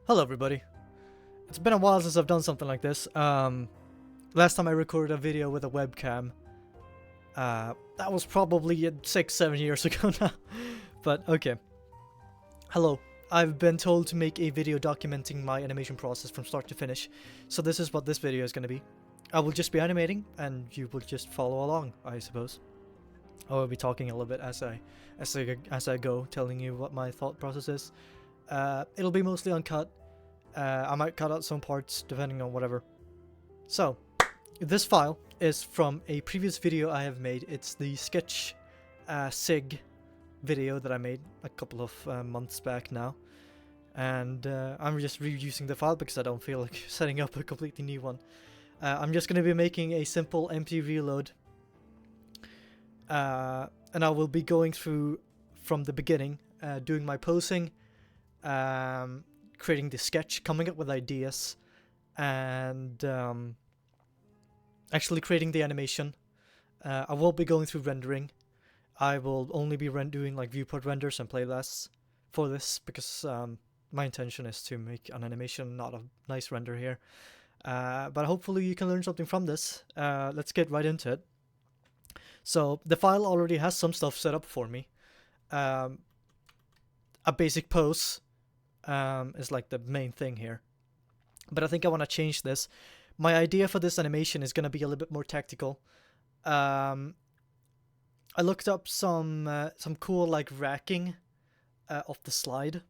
Hello everybody. It's been a while since I've done something like this. Last time I recorded a video with a webcam, that was probably 6-7 years ago now. But okay. Hello. I've been told to make a video documenting my animation process from start to finish. So this is what this video is going to be. I will just be animating and you will just follow along, I suppose. I will be talking a little bit as I go, telling you what my thought process is. It'll be mostly uncut. I might cut out some parts depending on whatever. So, this file is from a previous video I have made. It's the sketch SIG video that I made a couple of months back now. And I'm just reusing the file because I don't feel like setting up a completely new one. I'm just going to be making a simple empty reload. And I will be going through from the beginning, doing my posing, creating the sketch, coming up with ideas, and actually creating the animation. I won't be going through rendering. I will only be doing like viewport renders and playlists for this because my intention is to make an animation, not a nice render here. But hopefully you can learn something from this. Let's get right into it. So the file already has some stuff set up for me. A basic pose is like the main thing here. But I think I want to change this. My idea for this animation is going to be a little bit more tactical. I looked up some cool like racking of the slide.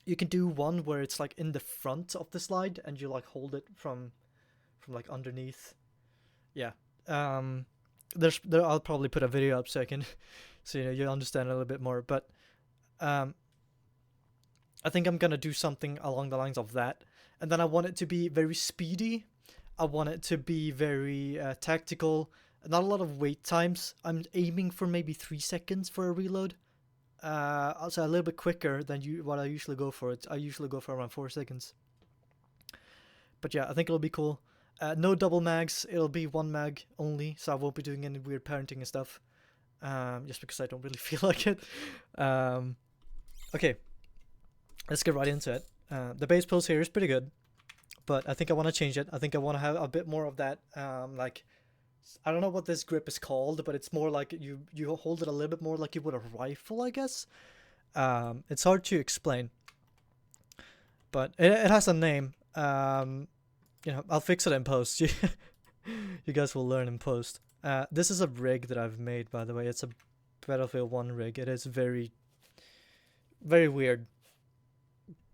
You can do one where it's like in the front of the slide and you like hold it from like underneath. Yeah. I'll probably put a video up so you understand a little bit more. But I think I'm gonna do something along the lines of that, and then I want it to be very speedy. I want it to be very tactical. Not a lot of wait times. I'm aiming for maybe 3 seconds for a reload. Also a little bit quicker than what I usually go for. I usually go for around 4 seconds. But yeah, I think it'll be cool. No double mags. It'll be one mag only, so I won't be doing any weird parenting and stuff. Just because I don't really feel like it. Okay. Let's get right into it. The base pose here is pretty good, but I think I want to change it. I think I want to have a bit more of that, like, I don't know what this grip is called, but it's more like you hold it a little bit more like you would a rifle, I guess. It's hard to explain, but it has a name. You know, I'll fix it in post. You guys will learn in post. This is a rig that I've made, by the way. It's a Battlefield 1 rig. It is very, very weird.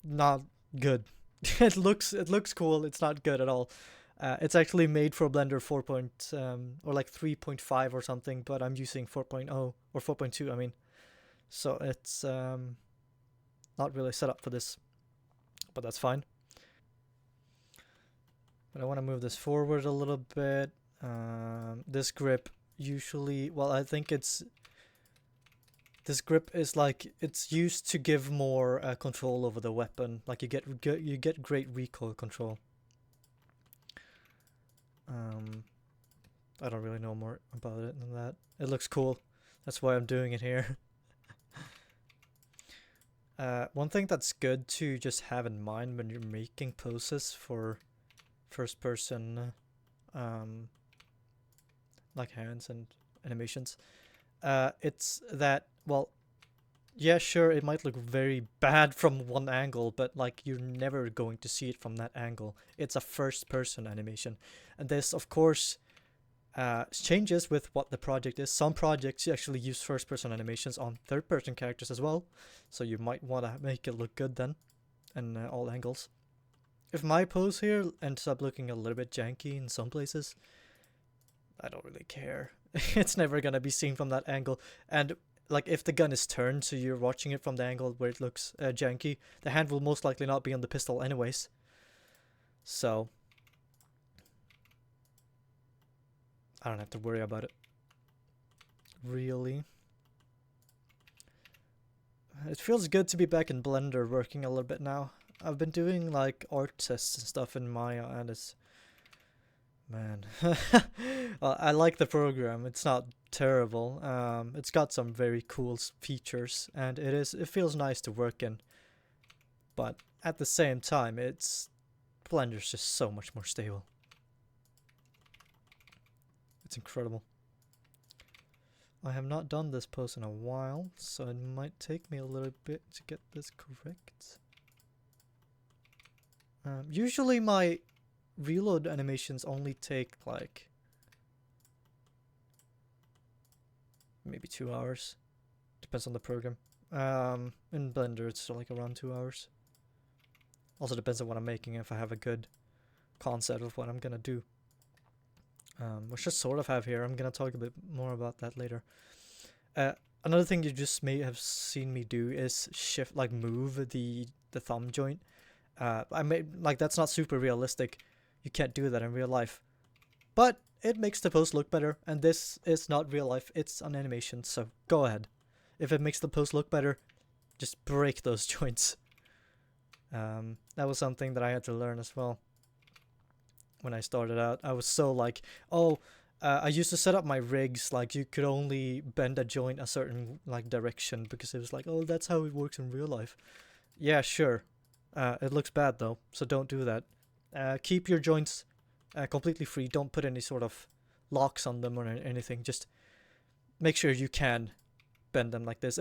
Not good. It looks cool. It's not good at all. It's actually made for Blender 4. Or like 3.5 or something, but I'm using 4.0 or 4.2. I mean, so it's not really set up for this, but that's fine. But I want to move this forward a little bit. This grip usually, well, I think this grip is like, it's used to give more control over the weapon. Like you get great recoil control. I don't really know more about it than that. It looks cool. That's why I'm doing it here. One thing that's good to just have in mind when you're making poses for first person like hands and animations, it's that, well, yeah, sure, it might look very bad from one angle, but like you're never going to see it from that angle. It's a first person animation, and this of course changes with what the project is. Some projects actually use first person animations on third person characters as well, so you might want to make it look good then in all angles. If my pose here ends up looking a little bit janky in some places, I don't really care. It's never gonna be seen from that angle. And like if the gun is turned so you're watching it from the angle where it looks janky, the hand will most likely not be on the pistol anyways. So I don't have to worry about it. Really. It feels good to be back in Blender working a little bit now. I've been doing like art tests and stuff in Maya, and it's, man, well, I like the program. It's not terrible. It's got some very cool features, and it feels nice to work in. but at the same time, Blender's just so much more stable. It's incredible. I have not done this pose in a while, so it might take me a little bit to get this correct. Usually my reload animations only take like maybe 2 hours. Depends on the program. In Blender it's like around 2 hours. Also depends on what I'm making, if I have a good concept of what I'm gonna do. Which I sort of have here. I'm gonna talk a bit more about that later. Another thing you just may have seen me do is move the thumb joint. That's not super realistic. You can't do that in real life. But it makes the pose look better, and this is not real life, it's an animation, so go ahead. If it makes the pose look better, just break those joints. That was something that I had to learn as well. When I started out, I was so like, I used to set up my rigs like you could only bend a joint a certain like direction, because it was like, oh, that's how it works in real life. Yeah, sure. It looks bad though, so don't do that. Keep your joints completely free. Don't put any sort of locks on them or anything. Just make sure you can bend them like this.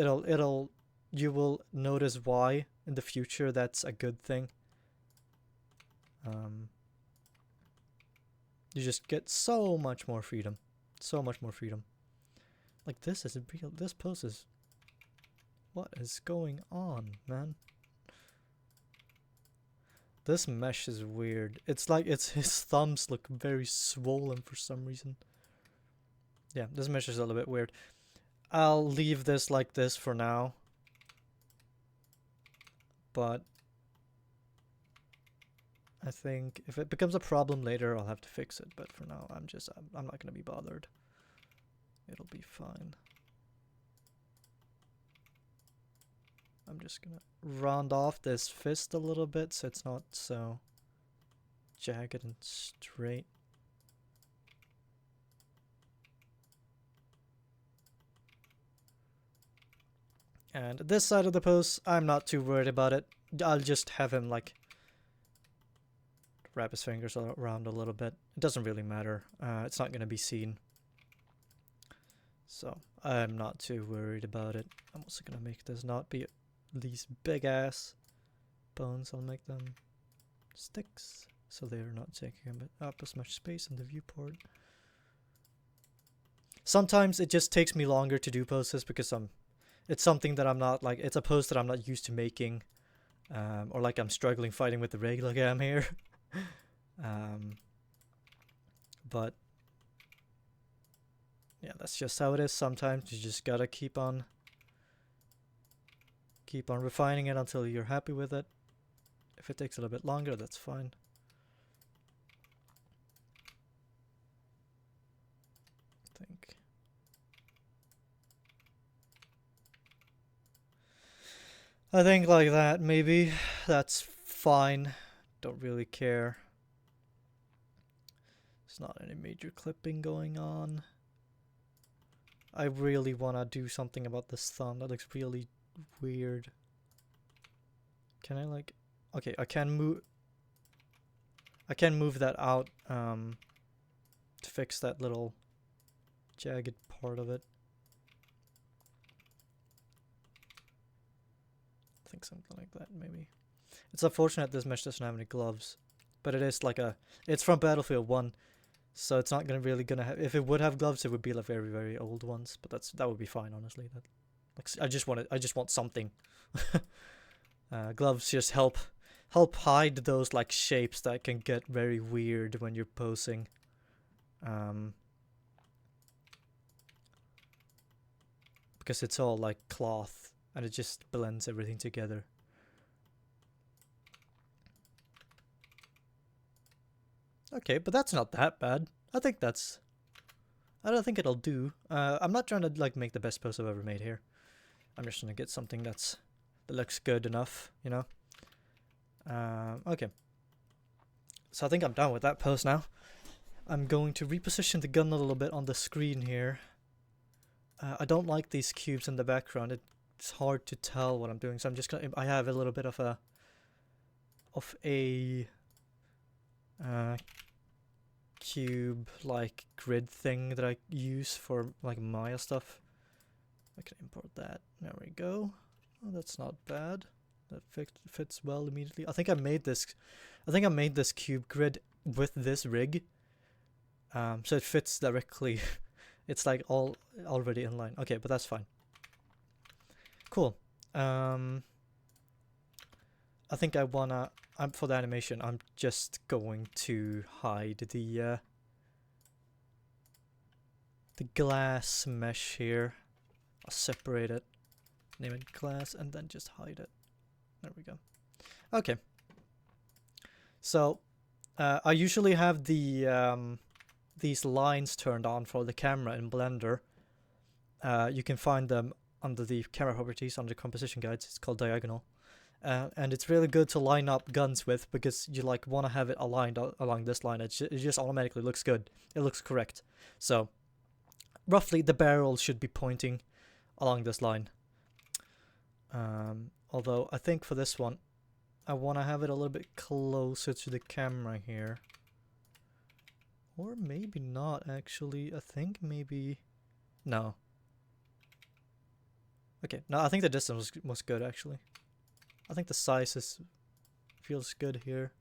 You will notice why in the future that's a good thing. You just get so much more freedom. So much more freedom. Like, this is real. This pose is... What is going on, man? This mesh is weird. It's like his thumbs look very swollen for some reason. Yeah, this mesh is a little bit weird. I'll leave this like this for now. But I think if it becomes a problem later, I'll have to fix it. But for now, I'm not gonna be bothered. It'll be fine. I'm just gonna round off this fist a little bit so it's not so jagged and straight. And this side of the pose, I'm not too worried about it. I'll just have him like wrap his fingers around a little bit. It doesn't really matter. It's not gonna be seen. So I'm not too worried about it. I'm also gonna make this not be these big ass bones. I'll make them sticks so they're not taking up as much space in the viewport. Sometimes it just takes me longer to do poses because it's something that I'm not like, it's a pose that I'm not used to making, or like I'm struggling fighting with the regular cam here. But yeah, that's just how it is. Sometimes you just gotta keep on refining it until you're happy with it. If it takes a little bit longer, that's fine. I think like that, maybe. That's fine. Don't really care. There's not any major clipping going on. I really want to do something about this thumb. That looks really weird. Can I like... Okay, I can move that out to fix that little jagged part of it. I think something like that, maybe. It's unfortunate this mesh doesn't have any gloves, but it is like it's from Battlefield 1, so it's not really gonna have. If it would have gloves, it would be like very, very old ones, but that would be fine, honestly. I just want something. Gloves just help hide those like shapes that can get very weird when you're posing. Because it's all like cloth and it just blends everything together. Okay, but that's not that bad. I don't think it'll do. I'm not trying to like make the best pose I've ever made here. I'm just trying to get something that looks good enough, you know? Okay. So I think I'm done with that pose now. I'm going to reposition the gun a little bit on the screen here. I don't like these cubes in the background. It's hard to tell what I'm doing, so I'm just gonna... I have a little bit of a of a cube like grid thing that I use for like Maya stuff. I can import that. There we go. Oh, that's not bad. That fits well immediately. I think I made this cube grid with this rig. So it fits directly. It's like already in line. Okay, but that's fine. Cool. I think for the animation, I'm just going to hide the glass mesh here. I'll separate it, name it glass, and then just hide it. There we go. Okay. So I usually have the these lines turned on for the camera in Blender. You can find them under the camera properties, under composition guides. It's called diagonal. And it's really good to line up guns with, because you like want to have it aligned along this line. It just automatically looks good. It looks correct. So roughly the barrel should be pointing along this line. Although I think for this one, I want to have it a little bit closer to the camera here. Or maybe not, actually. I think maybe... No. Okay, no, I think the distance was good, actually. I think the size feels good here.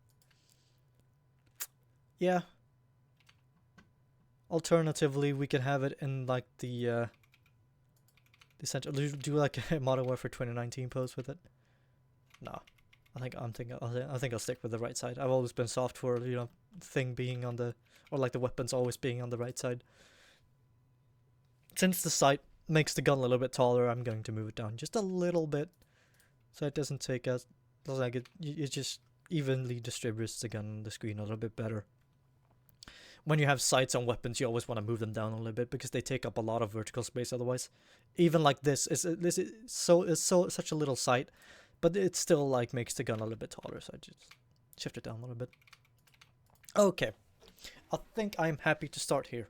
Yeah. Alternatively, we can have it in like the center. Do like a Modern Warfare 2019 pose with it. No, I think I'll stick with the right side. I've always been soft for, you know, thing being on the, or like the weapons always being on the right side. Since the sight makes the gun a little bit taller, I'm going to move it down just a little bit, so it doesn't take as like it just evenly distributes the gun on the screen a little bit better. When you have sights on weapons, you always want to move them down a little bit because they take up a lot of vertical space otherwise. Even like this is such a little sight, but it still like makes the gun a little bit taller, so I just shift it down a little bit. Okay, I think I'm happy to start here.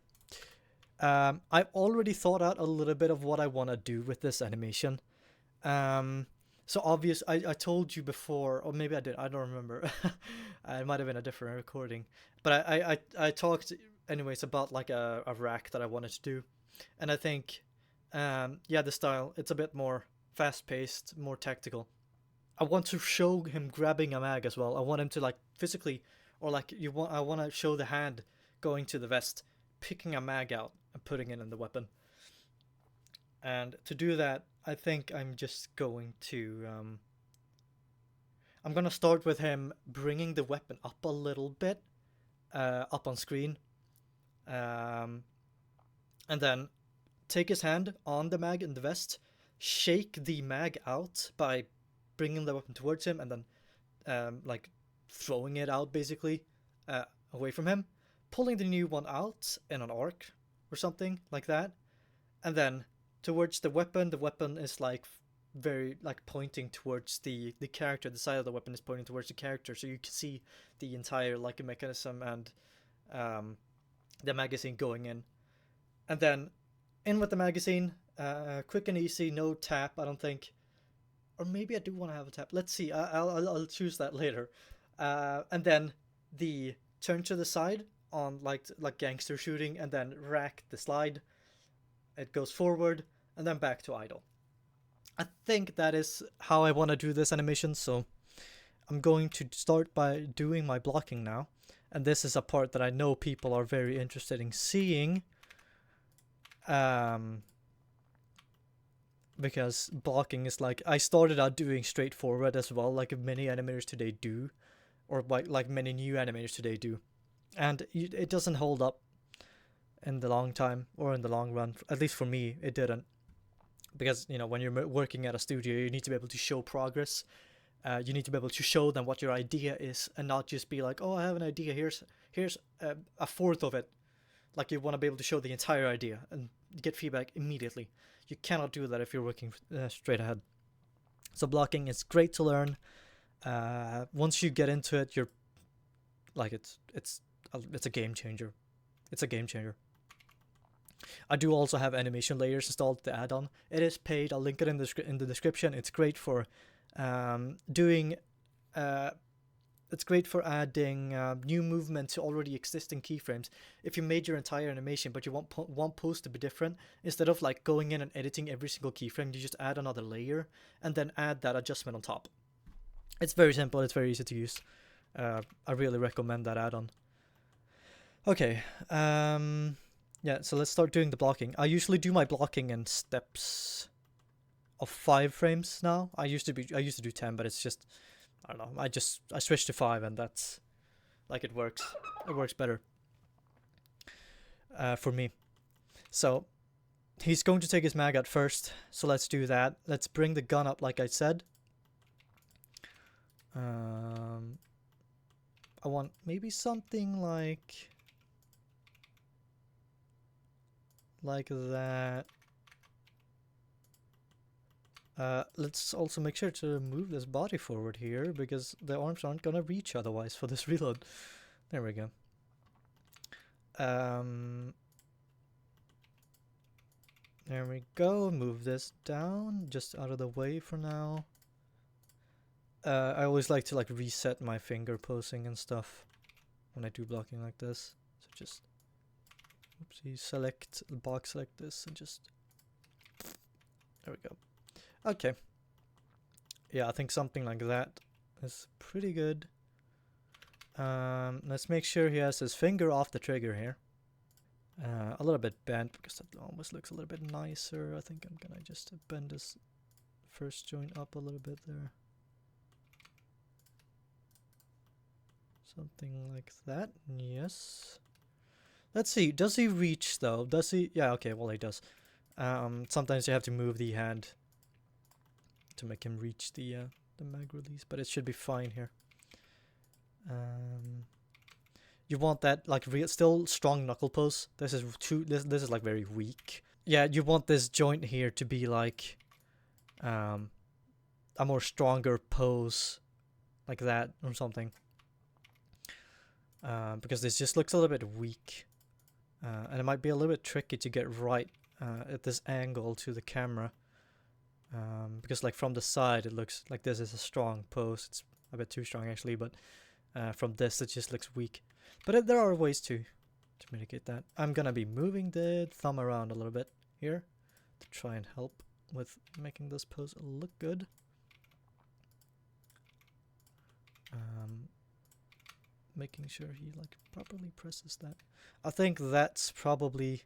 I've already thought out a little bit of what I want to do with this animation. So obvious, I told you before, or maybe I did, I don't remember. It might have been a different recording. But I talked anyways about like a rack that I wanted to do. And I think, yeah, the style, it's a bit more fast-paced, more tactical. I want to show him grabbing a mag as well. I want him to like physically, or like I want to show the hand going to the vest, picking a mag out and putting it in the weapon. And to do that, I think I'm just going to I'm gonna start with him bringing the weapon up a little bit, up on screen, and then take his hand on the mag in the vest, shake the mag out by bringing the weapon towards him, and then like throwing it out basically away from him, pulling the new one out in an arc or something like that, and then towards the weapon is like very like pointing towards the character. The side of the weapon is pointing towards the character, so you can see the entire like a mechanism and the magazine going in, and then in with the magazine, quick and easy, no tap, I don't think, or maybe I do want to have a tap. Let's see. I'll choose that later, and then the turn to the side on like gangster shooting, and then rack the slide. It goes forward and then back to idle. I think that is how I want to do this animation, so I'm going to start by doing my blocking now. And this is a part that I know people are very interested in seeing. Because blocking is like, I started out doing straightforward as well, like many animators today do. Or like many new animators today do. And it doesn't hold up in the long time, or in the long run. At least for me, it didn't. Because, you know, when you're working at a studio, you need to be able to show progress. You need to be able to show them what your idea is, and not just be like, oh, I have an idea, here's a fourth of it. Like, you want to be able to show the entire idea and get feedback immediately. You cannot do that if you're working straight ahead. So blocking is great to learn. Once you get into it, you're like, it's a game changer. It's a game changer. I do also have animation layers installed, the add-on. It is paid. I'll link it in the description. It's great for doing it's great for adding new movement to already existing keyframes. If you made your entire animation, but you want one pose to be different, instead of like going in and editing every single keyframe, you just add another layer and then add that adjustment on top. It's very simple. It's very easy to use. I really recommend that add-on. Okay. Yeah. So let's start doing the blocking. I usually do my blocking in steps of 5 frames now. I used to do 10, but it's just, I don't know. I switched to 5, and that's like it works. It works better for me. So he's going to take his mag out first. So let's do that. Let's bring the gun up, like I said. I want maybe something like that. Let's also make sure to move this body forward here, because the arms aren't gonna reach otherwise for this reload. There we go. There we go. Move this down, just out of the way for now. I always like to like reset my finger posing and stuff when I do blocking like this. So just, oopsie, select the box like this and just, there we go. Okay. Yeah, I think something like that is pretty good. Let's make sure he has his finger off the trigger here. A little bit bent, because that almost looks a little bit nicer. I think I'm gonna just bend this first joint up a little bit there. Something like that. Yes. Let's see. Does he reach though? Does he? Yeah. Okay. Well, he does. Sometimes you have to move the hand to make him reach the mag release, but it should be fine here. You want that like still strong knuckle pose. This is this is like very weak. Yeah. You want this joint here to be like a more stronger pose, like that or something. Because this just looks a little bit weak, and it might be a little bit tricky to get right at this angle to the camera, because like from the side it looks like this is a strong pose. It's a bit too strong actually, but from this it just looks weak. But there are ways to mitigate that. I'm gonna be moving the thumb around a little bit here to try and help with making this pose look good. Making sure he like properly presses that. I think that's probably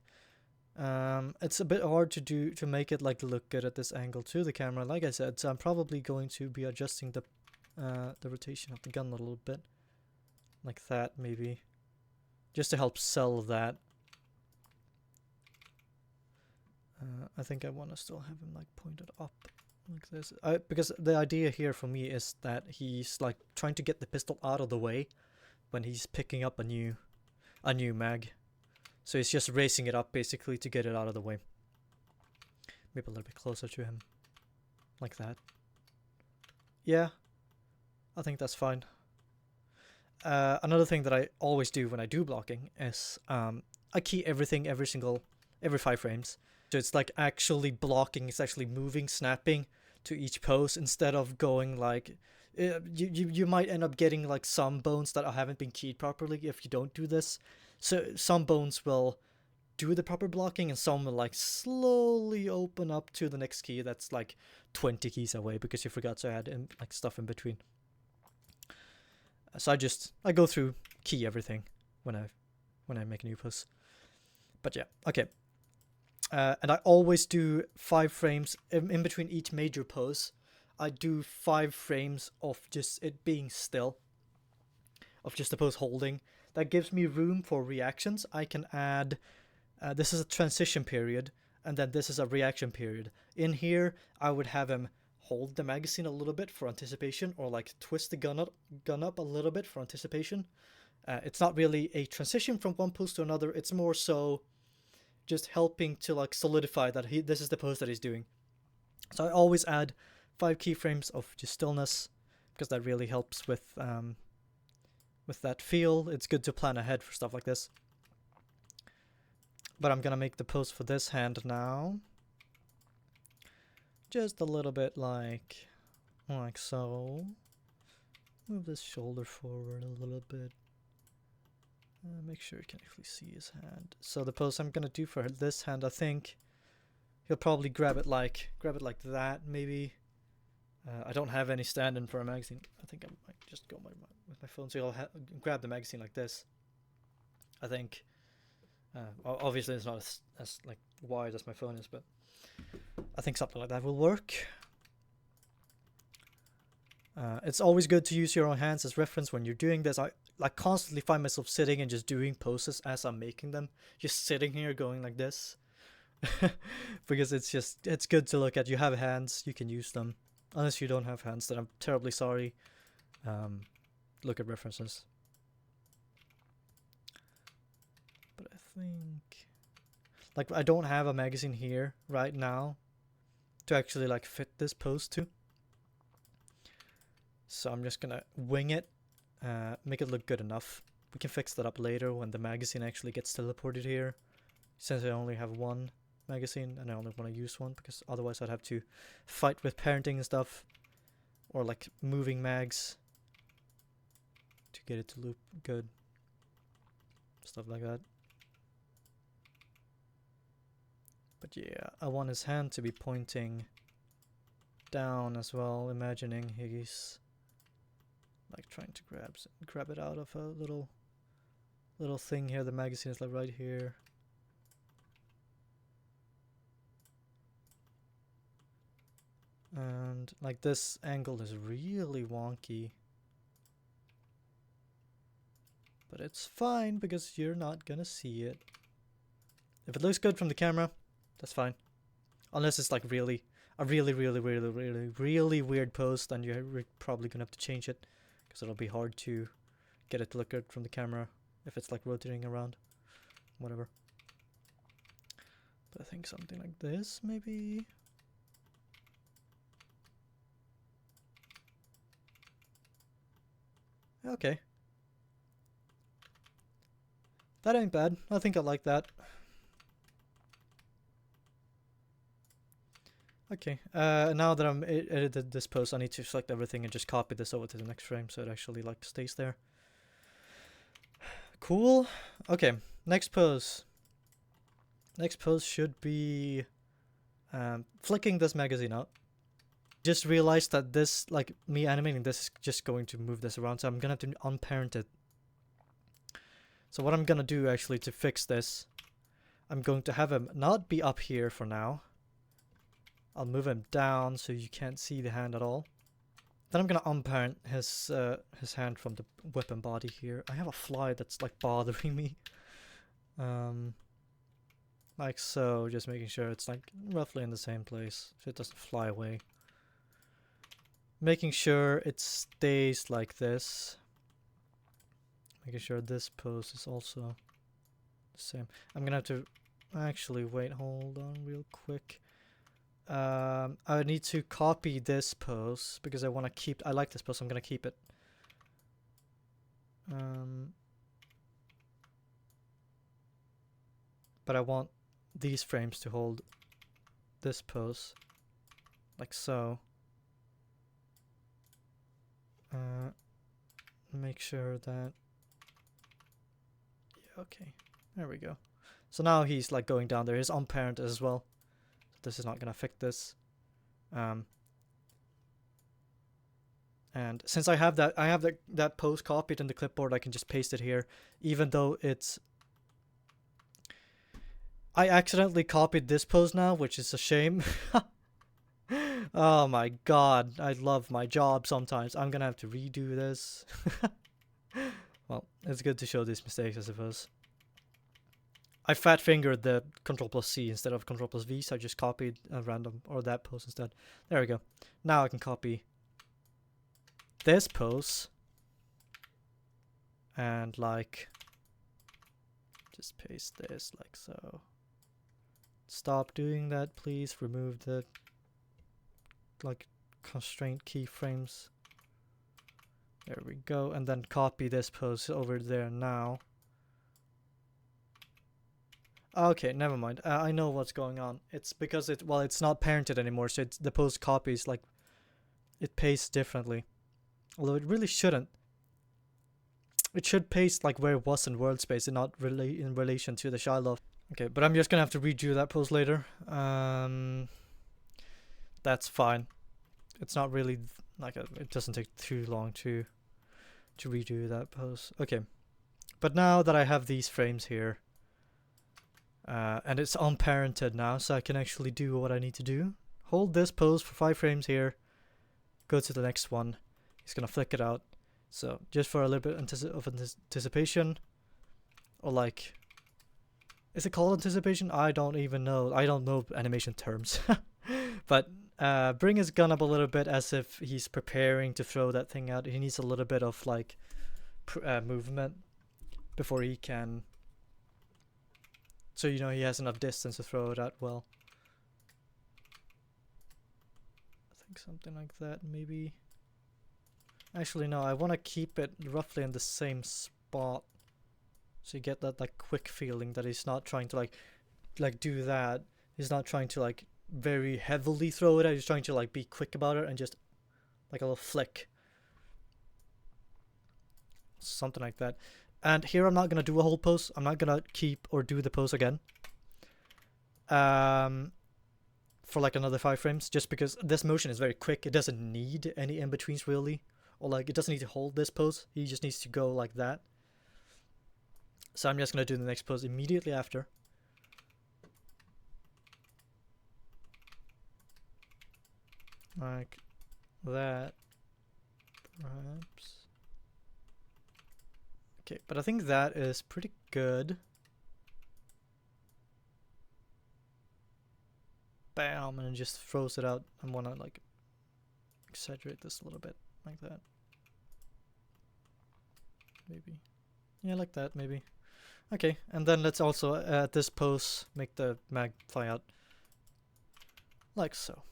it's a bit hard to make it like look good at this angle to the camera, like I said, so I'm probably going to be adjusting the rotation of the gun a little bit, like that maybe, just to help sell that. I think I want to still have him like pointed up like this, because the idea here for me is that he's like trying to get the pistol out of the way when he's picking up a new mag. So he's just raising it up basically to get it out of the way. Maybe a little bit closer to him. Like that. Yeah. I think that's fine. Another thing that I always do when I do blocking is I key everything every 5 frames. So it's like actually blocking, it's actually moving, snapping to each pose instead of going like you might end up getting like some bones that haven't been keyed properly if you don't do this. So some bones will do the proper blocking and some will like slowly open up to the next key that's like 20 keys away because you forgot to add in like stuff in between. So I go through key everything when I make a new pose. But yeah, okay. And I always do 5 frames in between each major pose. I do 5 frames of just it being still, of just the pose holding. That gives me room for reactions. I can add, this is a transition period, and then this is a reaction period. In here, I would have him hold the magazine a little bit for anticipation, or like twist the gun up a little bit for anticipation. It's not really a transition from one pose to another. It's more so just helping to like solidify that this is the pose that he's doing. So I always add 5 keyframes of just stillness, because that really helps with that feel. It's good to plan ahead for stuff like this. But I'm gonna make the pose for this hand now. Just a little bit like so. Move this shoulder forward a little bit. Make sure you can actually see his hand. So the pose I'm gonna do for this hand, I think he'll probably grab it like that, maybe. I don't have any stand-in for a magazine. I think I might just go with my phone, so he'll grab the magazine like this. I think. Obviously, it's not as like wide as my phone is, but I think something like that will work. It's always good to use your own hands as reference when you're doing this. I like constantly find myself sitting and just doing poses as I'm making them, just sitting here going like this. Because it's good to look at. You have hands, you can use them. Unless you don't have hands, then I'm terribly sorry. Look at references. But I think, like, I don't have a magazine here right now to actually like fit this pose to. So I'm just gonna wing it, make it look good enough. We can fix that up later when the magazine actually gets teleported here. Since I only have one magazine and I only want to use one, because otherwise I'd have to fight with parenting and stuff, or like moving mags to get it to loop good, stuff like that. But yeah, I want his hand to be pointing down as well, imagining he's like trying to grab it out of a little thing here. The magazine is like right here. And like this angle is really wonky. But it's fine because you're not gonna see it. If it looks good from the camera, that's fine. Unless it's like a really weird pose, then you're probably gonna have to change it, because it'll be hard to get it to look good from the camera if it's like rotating around, whatever. But I think something like this, maybe. Okay. That ain't bad. I think I like that. Okay, now that I'm edited this pose, I need to select everything and just copy this over to the next frame so it actually like stays there. Cool. Okay, next pose. Next pose should be flicking this magazine out. Just realized that this, like me animating this, is just going to move this around, so I'm gonna have to unparent it. So what I'm gonna do actually to fix this, I'm going to have him not be up here for now. I'll move him down so you can't see the hand at all. Then I'm gonna unparent his hand from the weapon body here. I have a fly that's like bothering me. Like so, just making sure it's like roughly in the same place so it doesn't fly away. Making sure it stays like this. Making sure this pose is also the same. I'm gonna have to actually wait, hold on real quick. I need to copy this pose because I want to keep, I like this pose, so I'm gonna keep it. But I want these frames to hold this pose like so. Make sure that, yeah, okay, there we go. So now he's like going down there. He's unparented as well. So this is not gonna affect this. And since I have that pose copied in the clipboard, I can just paste it here, even though it's, I accidentally copied this pose now, which is a shame. Oh my god, I love my job sometimes. I'm gonna have to redo this. Well, it's good to show these mistakes, I suppose. I fat fingered the Ctrl+C instead of Ctrl+V, so I just copied a random, or that pose instead. There we go. Now I can copy this pose and like just paste this like so. Stop doing that, please. Remove the like constraint keyframes. There we go. And then copy this pose over there now. Okay, never mind. I know what's going on. It's because it's not parented anymore, so the pose copies, like, it pastes differently. Although it really shouldn't. It should paste like where it was in world space and not really in relation to the child of. Okay, but I'm just gonna have to redo that pose later. That's fine. It's not really like it doesn't take too long to redo that pose. Okay, but now that I have these frames here, and it's unparented now, so I can actually do what I need to do. Hold this pose for 5 frames here. Go to the next one. He's gonna flick it out. So just for a little bit of anticipation, or like, is it called anticipation? I don't even know. I don't know animation terms. But bring his gun up a little bit as if he's preparing to throw that thing out. He needs a little bit of like movement before he can. So you know he has enough distance to throw it out well. I think something like that maybe. Actually, no, I want to keep it roughly in the same spot. So you get that like quick feeling that he's not trying to like do that. He's not trying to like very heavily throw it out. He's trying to like be quick about it and just like a little flick. Something like that. And here I'm not going to do a whole pose. I'm not going to keep or do the pose again. For like another 5 frames. Just because this motion is very quick. It doesn't need any in-betweens really. Or like, it doesn't need to hold this pose. He just needs to go like that. So I'm just going to do the next pose immediately after. Like that. Perhaps. Okay, but I think that is pretty good. Bam, and it just throws it out. I want to like exaggerate this a little bit. Like that. Maybe. Yeah, like that, maybe. Okay, and then let's also, at this pose, make the mag fly out. Like so.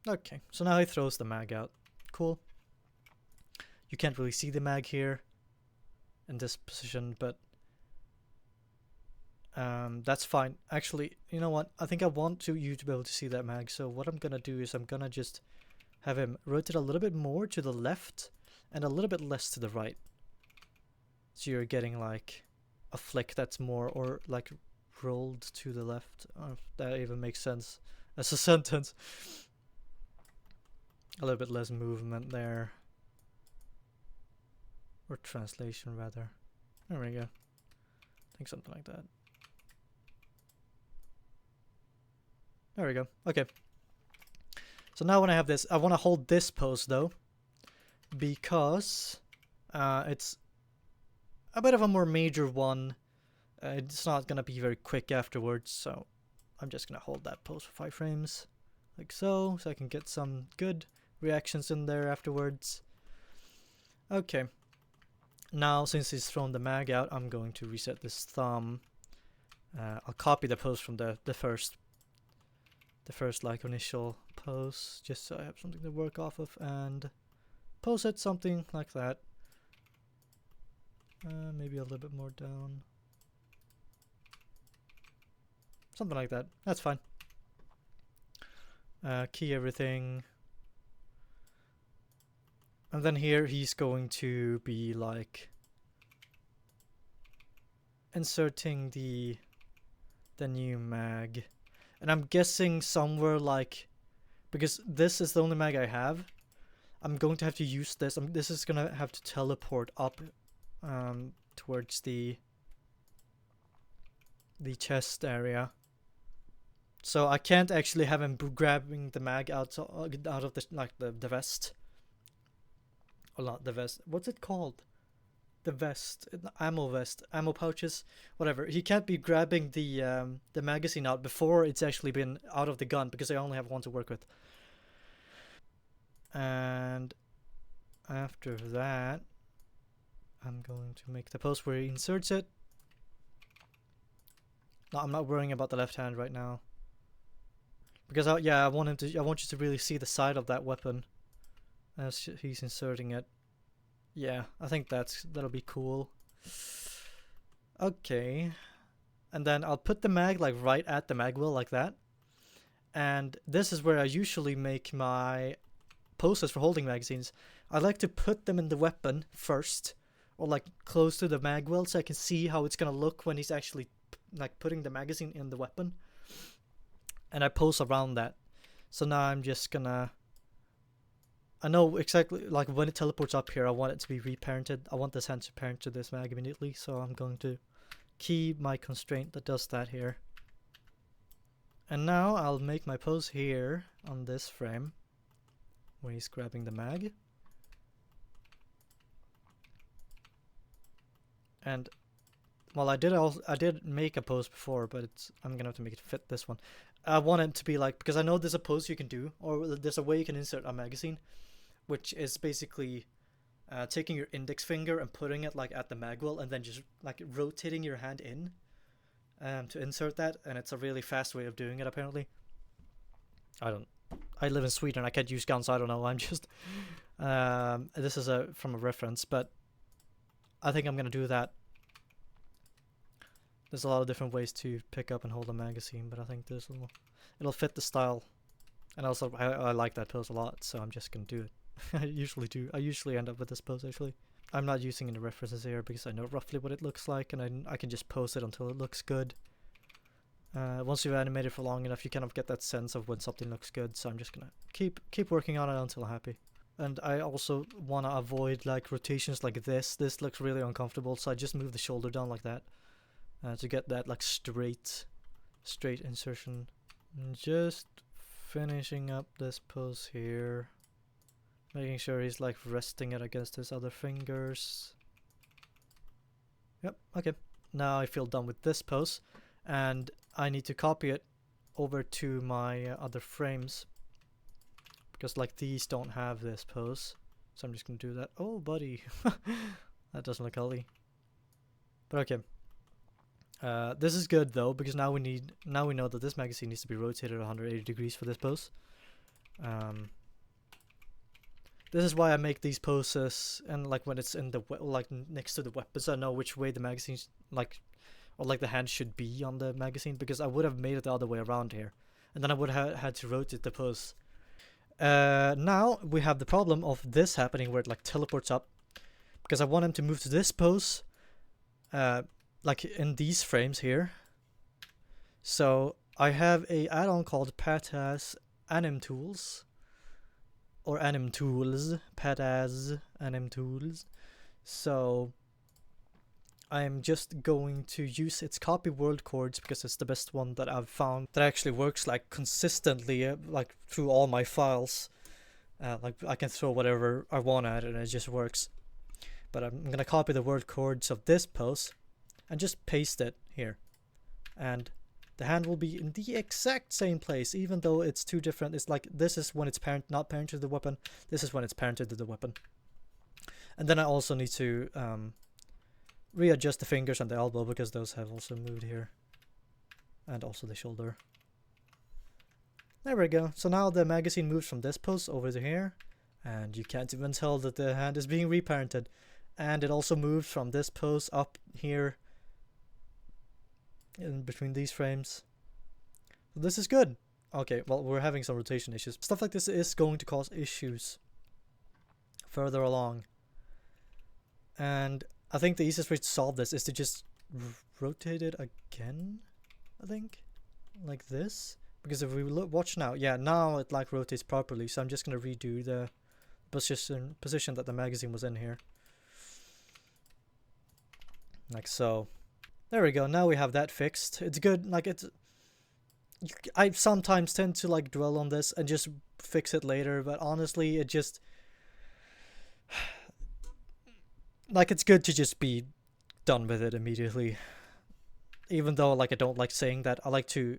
Okay, so now he throws the mag out. Cool. You can't really see the mag here in this position, but that's fine. Actually, you know what? I think I want you to be able to see that mag, so what I'm gonna do is I'm gonna just have him rotate a little bit more to the left and a little bit less to the right. So you're getting like a flick that's more or like rolled to the left. I don't know if that even makes sense as a sentence. A little bit less movement there. Or translation rather. There we go. I think something like that. There we go. Okay. So now when I have this, I want to hold this pose though, because it's a bit of a more major one. It's not going to be very quick afterwards, so I'm just going to hold that pose for 5 frames, like so I can get some good reactions in there afterwards. Okay. Now, since he's thrown the mag out, I'm going to reset this thumb. I'll copy the pose from the first like initial pose, just so I have something to work off of, and pose it something like that. Maybe a little bit more down. Something like that. That's fine. Key everything. And then here he's going to be like inserting the new mag. And I'm guessing somewhere like, because this is the only mag I have, I'm going to have to use this. This is going to have to teleport up towards the chest area. So I can't actually have him grabbing the mag out of the like the vest. Or not the vest. What's it called? The vest, ammo pouches, whatever. He can't be grabbing the magazine out before it's actually been out of the gun, because I only have one to work with. And after that, I'm going to make the pose where he inserts it. No, I'm not worrying about the left hand right now, because I want you to really see the side of that weapon as he's inserting it. Yeah, I think that'll be cool. Okay. And then I'll put the mag like right at the mag wheel like that. And this is where I usually make my poses for holding magazines. I like to put them in the weapon first, or like close to the mag well, so I can see how it's gonna look when he's actually like putting the magazine in the weapon. And I pose around that. So now I'm just gonna, I know exactly, like when it teleports up here, I want it to be reparented. I want this hand to parent to this mag immediately, so I'm going to key my constraint that does that here. And now I'll make my pose here on this frame where he's grabbing the mag. And well, I did make a pose before, but I'm gonna have to make it fit this one. I want it to be like, because I know there's a pose you can do, or there's a way you can insert a magazine, which is basically taking your index finger and putting it like at the magwell, and then just like rotating your hand in to insert that. And it's a really fast way of doing it, apparently. I live in Sweden. I can't use guns. I don't know. I'm just this is from a reference, but I think I'm gonna do that. There's a lot of different ways to pick up and hold a magazine, but I think it'll fit the style. And also, I like that pose a lot, so I'm just gonna do it. I usually end up with this pose, actually. I'm not using any references here because I know roughly what it looks like, and I can just pose it until it looks good. Once you've animated for long enough, you kind of get that sense of when something looks good, so I'm just gonna keep working on it until I'm happy. And I also want to avoid like rotations like this. This looks really uncomfortable, so I just move the shoulder down like that to get that like straight insertion. And just finishing up this pose here, making sure he's like resting it against his other fingers. Yep, okay. Now I feel done with this pose, and I need to copy it over to my other frames, because like these don't have this pose, so I'm just gonna do that. Oh buddy, that doesn't look healthy. But okay, this is good though, because now we know that this magazine needs to be rotated 180 degrees for this pose. This is why I make these poses, and like when it's in the like next to the weapons, I know which way the magazine's like, or like the hand should be on the magazine, because I would have made it the other way around here, and then I would have had to rotate the pose. Now we have the problem of this happening where it like teleports up, because I want him to move to this pose, like in these frames here. So I have a add-on called Patas Anim Tools, or Anim Tools, Patas Anim Tools. So I'm just going to use its copy world chords, because it's the best one that I've found that actually works like consistently, like through all my files. Like I can throw whatever I want at it and it just works. But I'm gonna copy the world chords of this pose and just paste it here, and the hand will be in the exact same place, even though it's two different. It's like this is when it's not parented to the weapon. This is when it's parented to the weapon. And then I also need to readjust the fingers and the elbow, because those have also moved here, and also the shoulder. There we go. So now the magazine moves from this pose over to here, and you can't even tell that the hand is being reparented. And it also moves from this pose up here in between these frames. So this is good. Okay, well, we're having some rotation issues. Stuff like this is going to cause issues further along. And I think the easiest way to solve this is to just rotate it again, I think, like this. Because if we watch now, yeah, now it like rotates properly. So I'm just gonna redo the position that the magazine was in here, like so. There we go. Now we have that fixed. It's good. Like I sometimes tend to like dwell on this and just fix it later, but honestly, it just like it's good to just be done with it immediately. Even though like I don't like saying that, I like to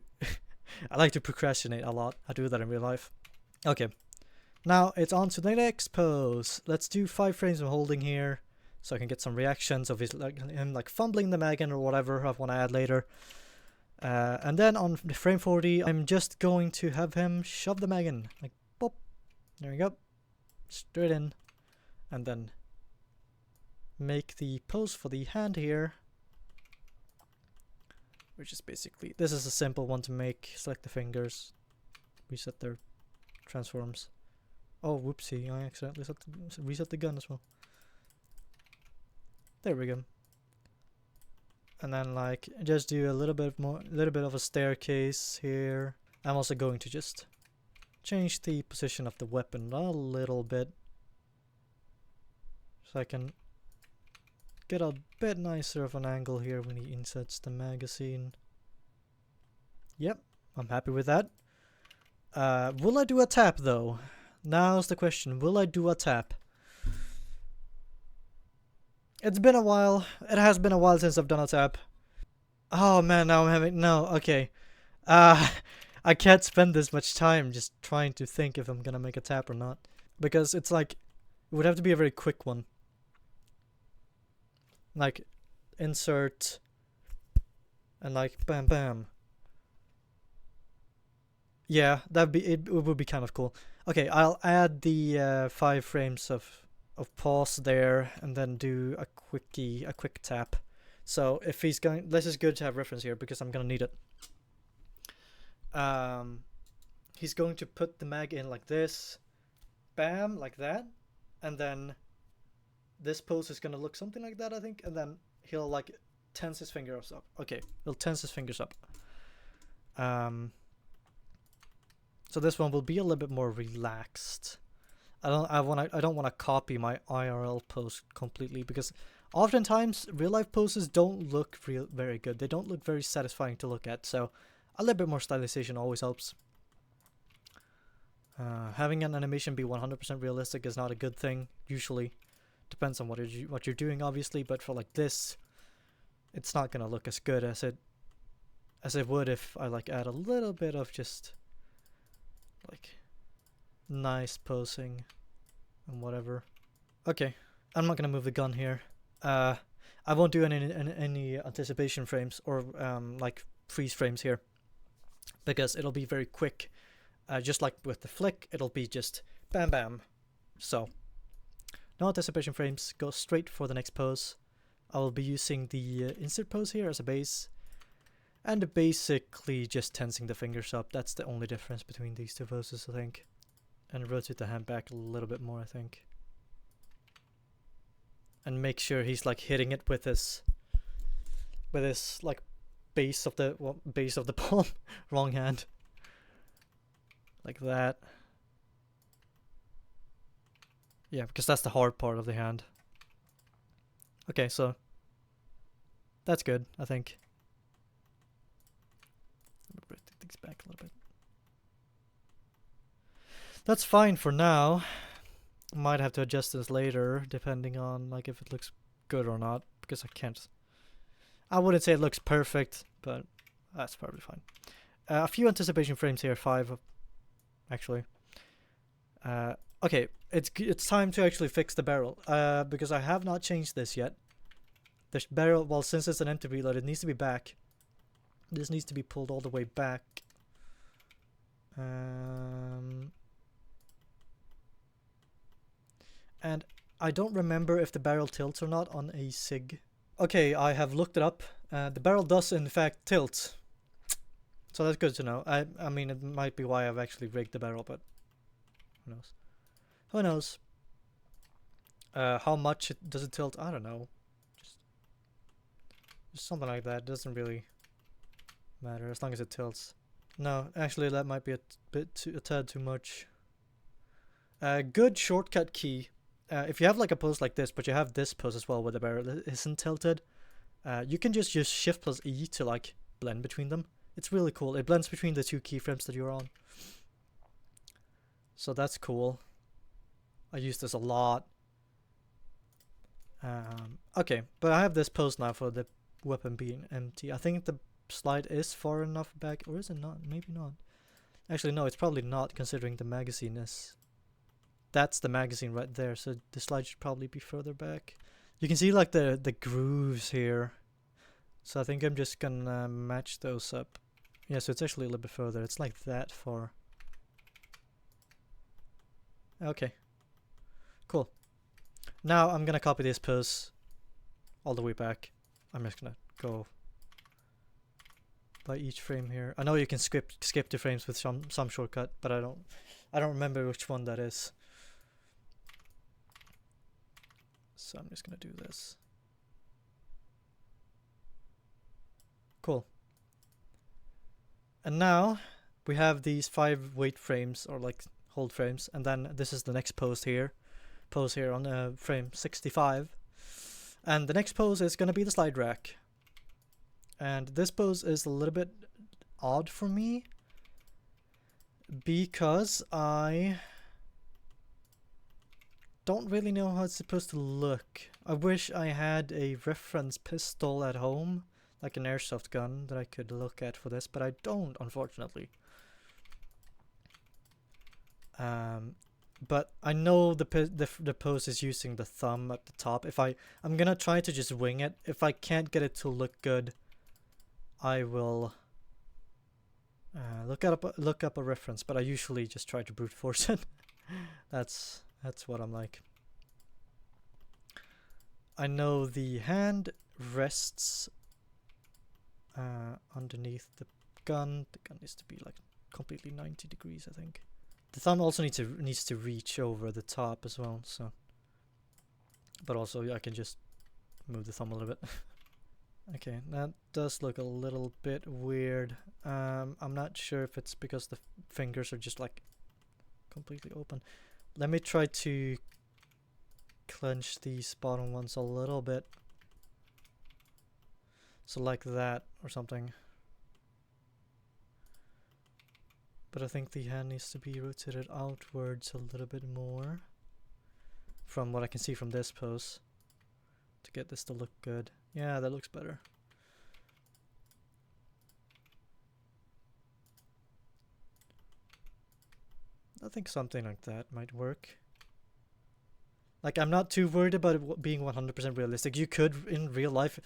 I like to procrastinate a lot. I do that in real life. Okay, now it's on to the next pose. Let's do 5 frames of holding here, so I can get some reactions of him like fumbling the mag in or whatever I want to add later. And then on frame 40, I'm just going to have him shove the mag in, like pop. There we go, straight in, and then make the pose for the hand here, which is basically, this is a simple one to make. Select the fingers, reset their transforms, Oh, whoopsie! I accidentally reset the gun as well. There we go. And then like just do a little bit of a staircase here. I'm also going to just change the position of the weapon a little bit, so I can get a bit nicer of an angle here when he inserts the magazine. Yep, I'm happy with that. Will I do a tap though? Now's the question. Will I do a tap? It's been a while. It has been a while since I've done a tap. Oh man, now I'm having... No, okay. I can't spend this much time just trying to think if I'm gonna make a tap or not. Because it's like... It would have to be a very quick one. Like, insert... And like, bam bam. Yeah, that'd be... It would be kind of cool. Okay, I'll add the 5 frames of pause there, and then do a quick tap. So if he's going, this is good to have reference here because I'm gonna need it. He's going to put the mag in like this, bam, like that, and then this pose is gonna look something like that, I think, and then he'll like tense his fingers up. Okay, he'll tense his fingers up. So this one will be a little bit more relaxed. I don't want to copy my IRL pose completely, because oftentimes real life poses don't look very good. They don't look very satisfying to look at. So a little bit more stylization always helps. Having an animation be 100% realistic is not a good thing. Usually, depends on what you're doing, obviously. But for like this, it's not gonna look as good as it would if I like add a little bit of just like nice posing and whatever. Okay, I'm not gonna move the gun here. I won't do any anticipation frames or like freeze frames here, because it'll be very quick. Just like with the flick, it'll be just bam bam. So no anticipation frames, go straight for the next pose. I will be using the insert pose here as a base, and basically just tensing the fingers up. That's the only difference between these two poses, I think. And rotate the hand back a little bit more, I think. And make sure he's like hitting it with his like base of the palm. Wrong hand. Like that. Yeah, because that's the hard part of the hand. Okay, so that's good, I think. Rotate things back a little bit. That's fine for now. Might have to adjust this later, depending on like if it looks good or not, because I can't. I wouldn't say it looks perfect, but that's probably fine. A few anticipation frames here, 5 actually. Okay, it's time to actually fix the barrel, because I have not changed this yet. This barrel, well, since it's an empty reload, it needs to be back. This needs to be pulled all the way back. And I don't remember if the barrel tilts or not on a SIG. Okay, I have looked it up. The barrel does in fact tilt. So that's good to know. I mean, it might be why I've actually rigged the barrel, but who knows? Who knows? How much does it tilt? I don't know. Just something like that. It doesn't really matter as long as it tilts. No, actually that might be a tad too much. Good shortcut key. If you have like a pose like this, but you have this pose as well where the barrel isn't tilted, you can just use Shift plus E to like blend between them. It's really cool. It blends between the 2 keyframes that you're on. So that's cool. I use this a lot. Okay, but I have this pose now for the weapon being empty. I think the slide is far enough back, or is it not? Maybe not. Actually, no, it's probably not, considering the magazine is... That's the magazine right there, so the slide should probably be further back. You can see like the grooves here. So I think I'm just gonna match those up. Yeah, so it's actually a little bit further. It's like that far. Okay. Cool. Now I'm gonna copy this pose all the way back. I'm just gonna go by each frame here. I know you can skip the frames with some shortcut, but I don't remember which one that is. So I'm just gonna do this. Cool. And now we have these 5 wait frames, or like hold frames, and then this is the next pose here on frame 65. And the next pose is gonna be the slide rack. And this pose is a little bit odd for me because I don't really know how it's supposed to look. I wish I had a reference pistol at home, like an airsoft gun, that I could look at for this, but I don't, unfortunately. But I know the pose is using the thumb at the top. I'm gonna try to just wing it. If I can't get it to look good, I will look up a reference. But I usually just try to brute force it. That's what I'm like. I know the hand rests underneath the gun. The gun needs to be like completely 90 degrees, I think. The thumb also needs to reach over the top as well, so. But also I can just move the thumb a little bit. Okay, that does look a little bit weird. I'm not sure if it's because the fingers are just like completely open. Let me try to clench these bottom ones a little bit. So like that or something. But I think the hand needs to be rotated outwards a little bit more from what I can see from this pose to get this to look good. Yeah, that looks better. I think something like that might work. Like, I'm not too worried about it being 100% realistic. You could, in real life,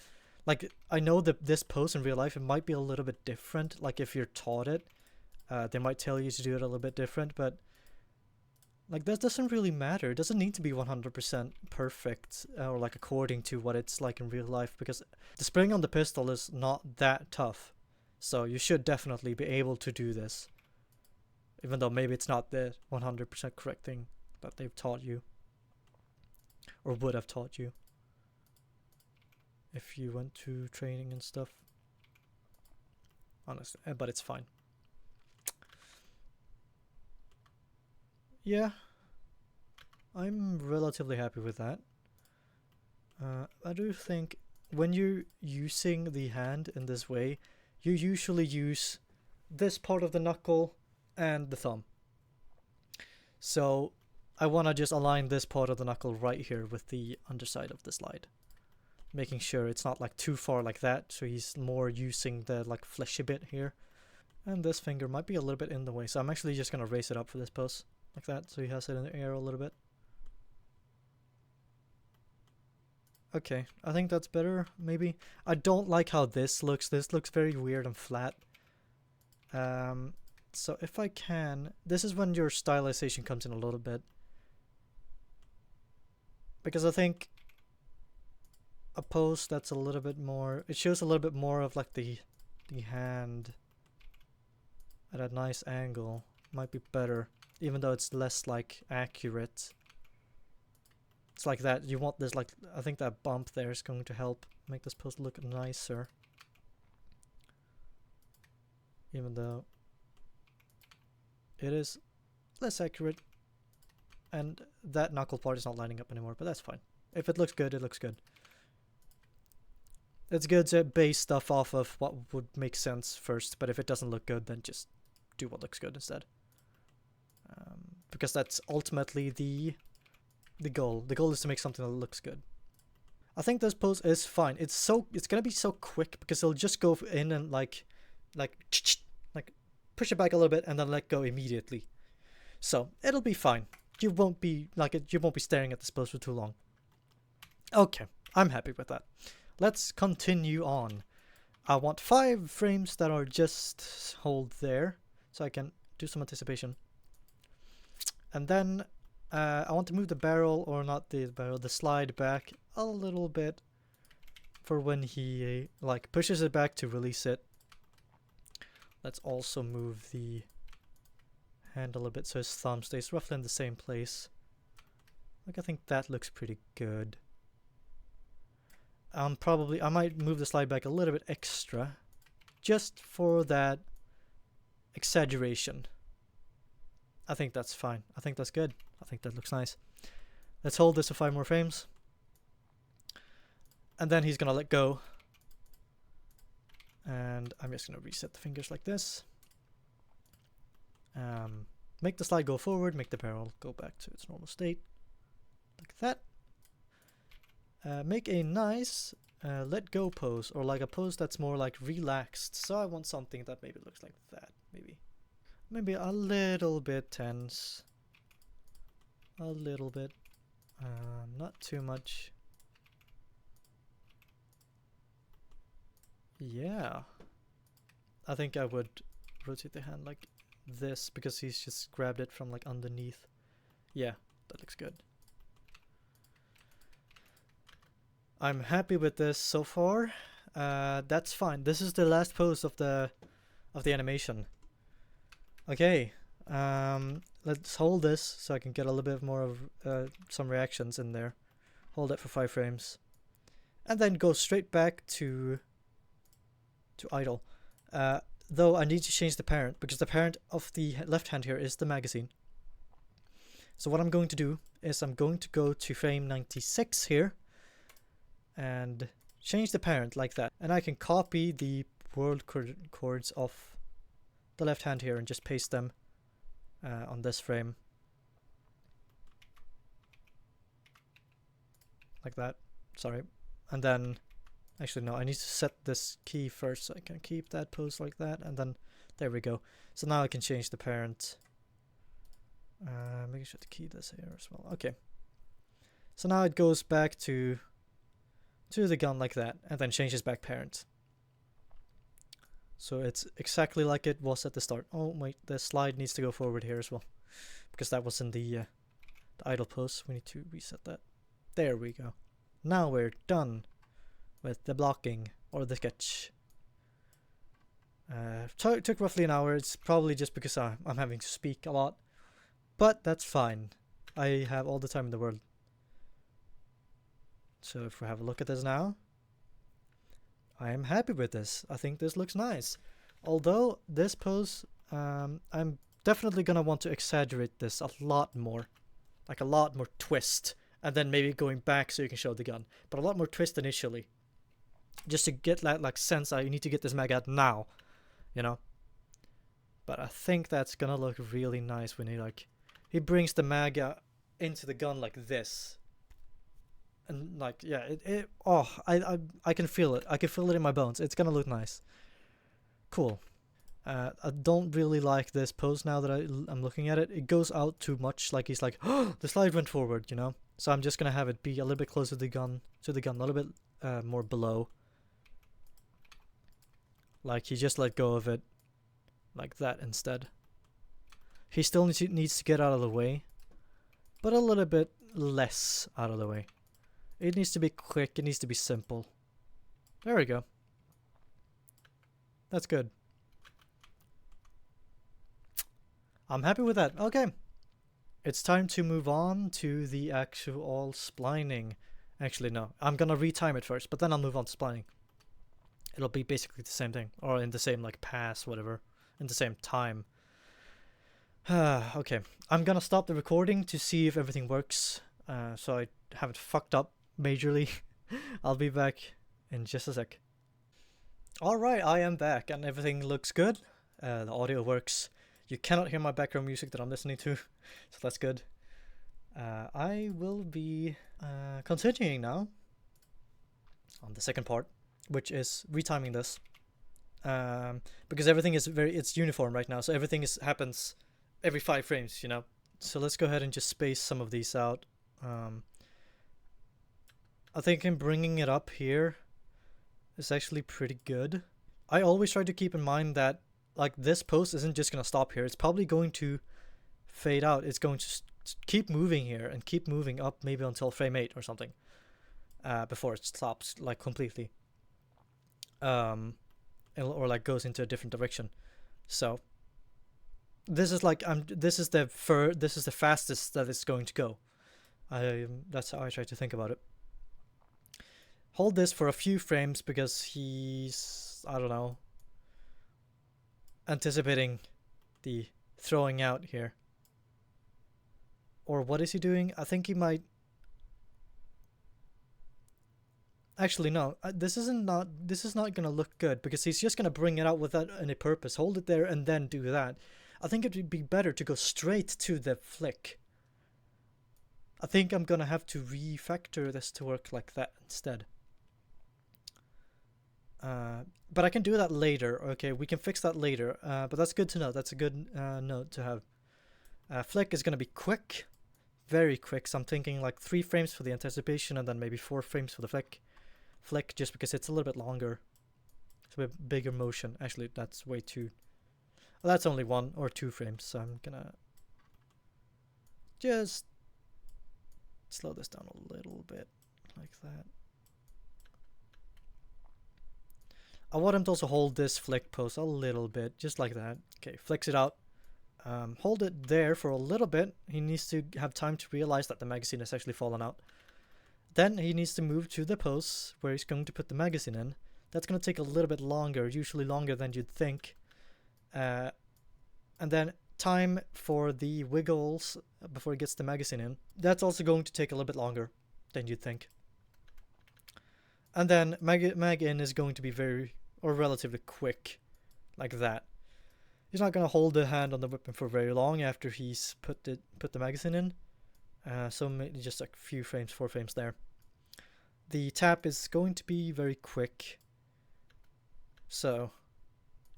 like, I know that this pose in real life, it might be a little bit different. Like, if you're taught it, they might tell you to do it a little bit different, but like that doesn't really matter. It doesn't need to be 100% perfect or like according to what it's like in real life, because the spring on the pistol is not that tough. So you should definitely be able to do this, even though maybe it's not the 100% correct thing that they've taught you or would have taught you if you went to training and stuff. Honestly, but it's fine. Yeah, I'm relatively happy with that. I do think when you're using the hand in this way, you usually use this part of the knuckle and the thumb. So I want to just align this part of the knuckle right here with the underside of the slide, making sure it's not like too far like that, so he's more using the like fleshy bit here. And this finger might be a little bit in the way, so I'm actually just going to raise it up for this pose. Like that, so he has it in the air a little bit. Okay, I think that's better, maybe. I don't like how this looks. This looks very weird and flat. So if I can... This is when your stylization comes in a little bit. Because I think a pose that's a little bit more... It shows a little bit more of like the hand at a nice angle. Might be better. Even though it's less like accurate. It's like that. You want this like, I think that bump there is going to help make this pose look nicer. Even though it is less accurate. And that knuckle part is not lining up anymore, but that's fine. If it looks good, it looks good. It's good to base stuff off of what would make sense first, but if it doesn't look good, then just do what looks good instead. Because that's ultimately the goal. The goal is to make something that looks good. I think this pose is fine. It's gonna be so quick because it'll just go in and like push it back a little bit and then let go immediately. So it'll be fine. You won't be staring at this pose for too long. Okay, I'm happy with that. Let's continue on. I want 5 frames that are just hold there, so I can do some anticipation. And then I want to move the barrel, or not the barrel, the slide back a little bit for when he like pushes it back to release it. Let's also move the handle a bit so his thumb stays roughly in the same place. Like, I think that looks pretty good. I might move the slide back a little bit extra, just for that exaggeration. I think that's fine. I think that's good. I think that looks nice. Let's hold this for 5 more frames. And then he's gonna let go. And I'm just gonna reset the fingers like this. Make the slide go forward, make the barrel go back to its normal state. Like that. Make a nice let go pose, or like a pose that's more like relaxed. So I want something that maybe looks like that, maybe a little bit tense, a little bit, not too much. Yeah, I think I would rotate the hand like this because he's just grabbed it from like underneath. Yeah, that looks good. I'm happy with this so far. That's fine. This is the last pose of the animation. Okay, let's hold this so I can get a little bit more of some reactions in there. Hold it for 5 frames, and then go straight back to idle. Though I need to change the parent, because the parent of the left hand here is the magazine. So what I'm going to do is I'm going to go to frame 96 here and change the parent like that, and I can copy the world chords of the left hand here and just paste them on this frame like that. Sorry. And then actually no, I need to set this key first so I can keep that pose like that, and then there we go. So now I can change the parent. Making sure to key this here as well. Okay, so now it goes back to the gun like that, and then changes back parent. So it's exactly like it was at the start. Oh wait, the slide needs to go forward here as well, because that was in the idle pose. We need to reset that. There we go. Now we're done with the blocking or the sketch. Took roughly an hour. It's probably just because I'm having to speak a lot, but that's fine. I have all the time in the world. So if we have a look at this now, I am happy with this. I think this looks nice. Although this pose, I'm definitely gonna want to exaggerate this a lot more. Like a lot more twist. And then maybe going back so you can show the gun. But a lot more twist initially. Just to get that like sense I need to get this mag out now. You know? But I think that's gonna look really nice when he brings the mag into the gun like this. And like, yeah, I can feel it. I can feel it in my bones. It's gonna look nice. Cool. I don't really like this pose now that I'm looking at it. It goes out too much. Like he's like, oh, the slide went forward, you know? So I'm just gonna have it be a little bit closer to the gun, a little bit more below. Like he just let go of it like that instead. He still needs to get out of the way, but a little bit less out of the way. It needs to be quick, it needs to be simple. There we go. That's good. I'm happy with that. Okay. It's time to move on to the actual splining. Actually, no. I'm gonna retime it first, but then I'll move on to splining. It'll be basically the same thing. Or in the same, like, pass, whatever. In the same time. Okay. I'm gonna stop the recording to see if everything works. So I haven't fucked up majorly. I'll be back in just a sec. Alright, I am back and everything looks good. The audio works. You cannot hear my background music that I'm listening to, so that's good. I will be continuing now on the second part, which is retiming this. Because everything is it's uniform right now, so everything happens every 5 frames, you know. So let's go ahead and just space some of these out. I think in bringing it up here is actually pretty good. I always try to keep in mind that like this post isn't just gonna stop here. It's probably going to fade out. It's going to keep moving here and keep moving up maybe until frame 8 or something before it stops like completely, or like goes into a different direction. So this is like this is the fastest that it's going to go. That's how I try to think about it. hold this for a few frames because he's, I don't know, anticipating the throwing out here. Or what is he doing? I think he might... Actually, no. This is not gonna look good because he's just gonna bring it out without any purpose. Hold it there and then do that. I think it would be better to go straight to the flick. I think I'm gonna have to refactor this to work like that instead. But I can do that later. Okay, we can fix that later. But that's good to know. That's a good note to have. Flick is gonna be quick. Very quick. So I'm thinking like 3 frames for the anticipation and then maybe 4 frames for the flick. Just because it's a little bit longer. It's a bit bigger motion. Actually, that's way too... Well, that's only 1 or 2 frames, so I'm gonna just slow this down a little bit, like that. I want him to also hold this flick pose a little bit, just like that. Okay, flicks it out. Hold it there for a little bit. He needs to have time to realize that the magazine has actually fallen out. Then he needs to move to the pose where he's going to put the magazine in. That's going to take a little bit longer, usually longer than you'd think. And then time for the wiggles before he gets the magazine in. That's also going to take a little bit longer than you'd think. And then mag in is going to be relatively quick, like that. He's not going to hold the hand on the weapon for very long after he's put the magazine in. So maybe just a few frames, 4 frames there. The tap is going to be very quick. So,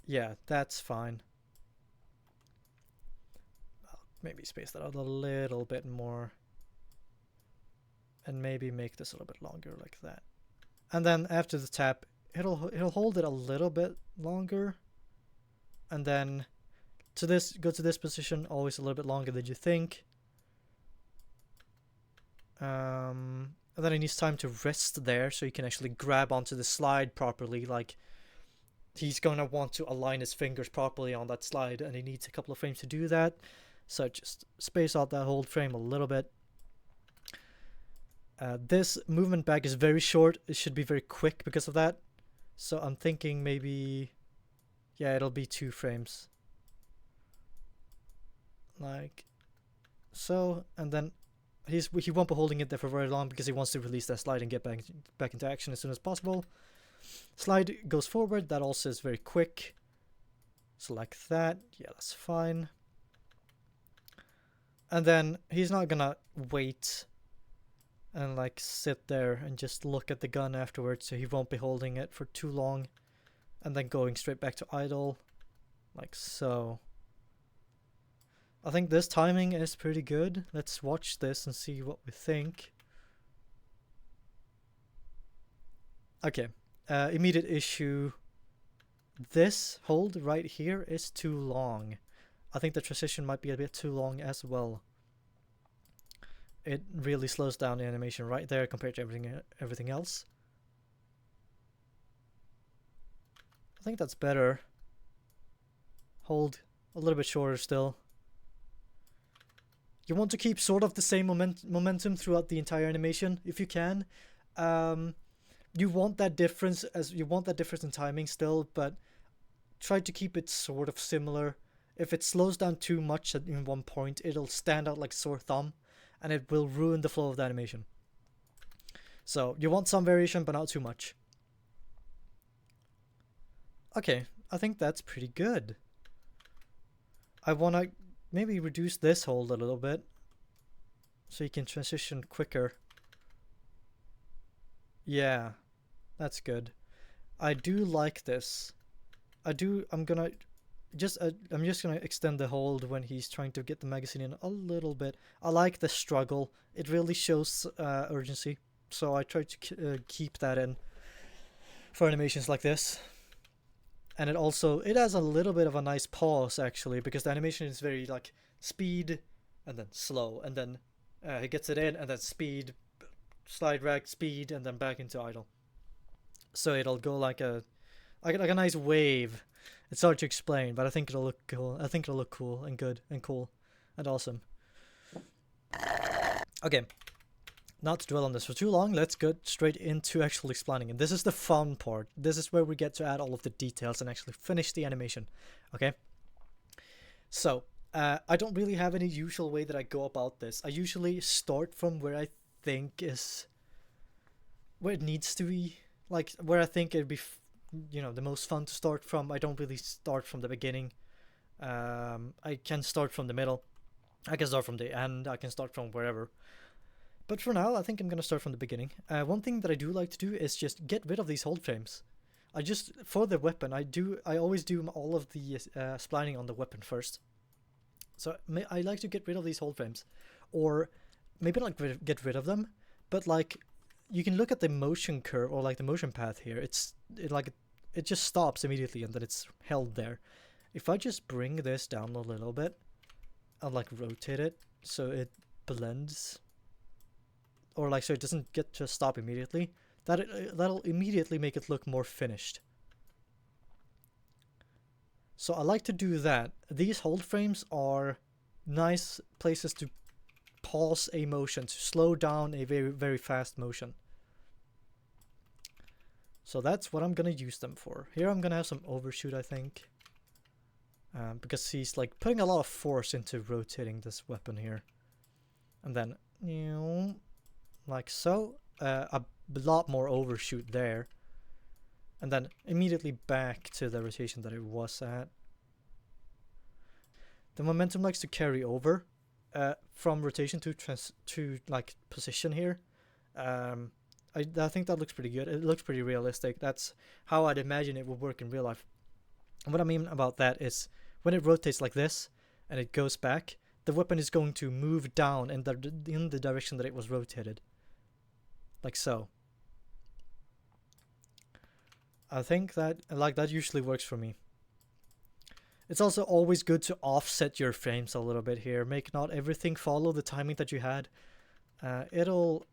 yeah, that's fine. I'll maybe space that out a little bit more. And maybe make this a little bit longer like that. And then after the tap, he'll hold it a little bit longer. And then go to this position, always a little bit longer than you think. And then he needs time to rest there so he can actually grab onto the slide properly. Like, he's going to want to align his fingers properly on that slide, and he needs a couple of frames to do that. So just space out that whole frame a little bit. This movement back is very short. It should be very quick because of that. So I'm thinking maybe... Yeah, it'll be 2 frames. Like so, and then he won't be holding it there for very long because he wants to release that slide and get back into action as soon as possible. Slide goes forward. That also is very quick. So like that. Yeah, that's fine. And then he's not gonna wait and like sit there and just look at the gun afterwards, so he won't be holding it for too long and then going straight back to idle, like so. I think this timing is pretty good. Let's watch this and see what we think. Okay, immediate issue. This hold right here is too long. I think the transition might be a bit too long as well. It really slows down the animation right there compared to everything else. I think that's better. Hold a little bit shorter still. You want to keep sort of the same momentum throughout the entire animation if you can. You want that difference in timing still, but try to keep it sort of similar. If it slows down too much in one point, it'll stand out like a sore thumb, and it will ruin the flow of the animation. So you want some variation, but not too much. Okay, I think that's pretty good. I want to maybe reduce this hold a little bit so you can transition quicker. Yeah, that's good. I do like this. I'm just gonna extend the hold when he's trying to get the magazine in a little bit. I like the struggle. It really shows urgency. So I try to keep that in for animations like this. And it has a little bit of a nice pause actually, because the animation is very like speed and then slow, and then he gets it in and then speed, slide rag, speed, and then back into idle. So it'll go like a nice wave. It's hard to explain, but I think it'll look cool. I think it'll look cool and good and cool and awesome. Okay, not to dwell on this for too long, let's get straight into actually splining. And this is the fun part. This is where we get to add all of the details and actually finish the animation. Okay? So, I don't really have any usual way that I go about this. I usually start from where I think is... where it needs to be. Like, where I think it'd be, you know, the most fun to start from. I don't really start from the beginning. I can start from the middle. I can start from the end. I can start from wherever. But for now, I think I'm going to start from the beginning. One thing that I do like to do is just get rid of these hold frames. For the weapon, I always do all of the splining on the weapon first. So I like to get rid of these hold frames. Or maybe not get rid of them, but like, you can look at the motion curve or like the motion path here. It just stops immediately and then it's held there. If I just bring this down a little bit and like rotate it so it blends, or like so it doesn't get to stop immediately, that'll immediately make it look more finished. So I like to do that. These hold frames are nice places to pause a motion, to slow down a very, very fast motion. So that's what I'm gonna use them for. Here I'm gonna have some overshoot, I think. Because he's like putting a lot of force into rotating this weapon here. And then, you know, like so. A lot more overshoot there. And then immediately back to the rotation that it was at. The momentum likes to carry over from rotation to like position here. I think that looks pretty good. It looks pretty realistic. That's how I'd imagine it would work in real life. And what I mean about that is when it rotates like this and it goes back, the weapon is going to move down in the direction that it was rotated. Like so. I think that that usually works for me. It's also always good to offset your frames a little bit here. Make not everything follow the timing that you had. It'll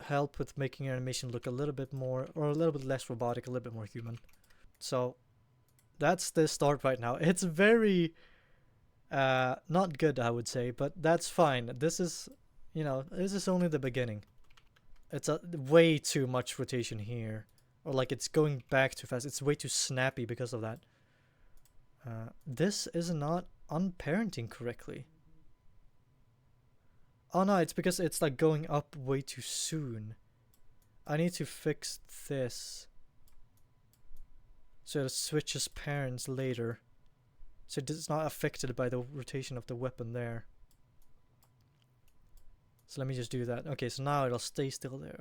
help with making your animation look a little bit more, or a little bit less robotic, a little bit more human. So that's the start right now. It's very not good, I would say, but that's fine. This is, you know, this is only the beginning. It's way too much rotation here, or like it's going back too fast. It's way too snappy because of that. This is not unparenting correctly. Oh no, it's because it's like going up way too soon. I need to fix this so it switches parents later, so it's not affected by the rotation of the weapon there. So let me just do that. Okay, so now it'll stay still there.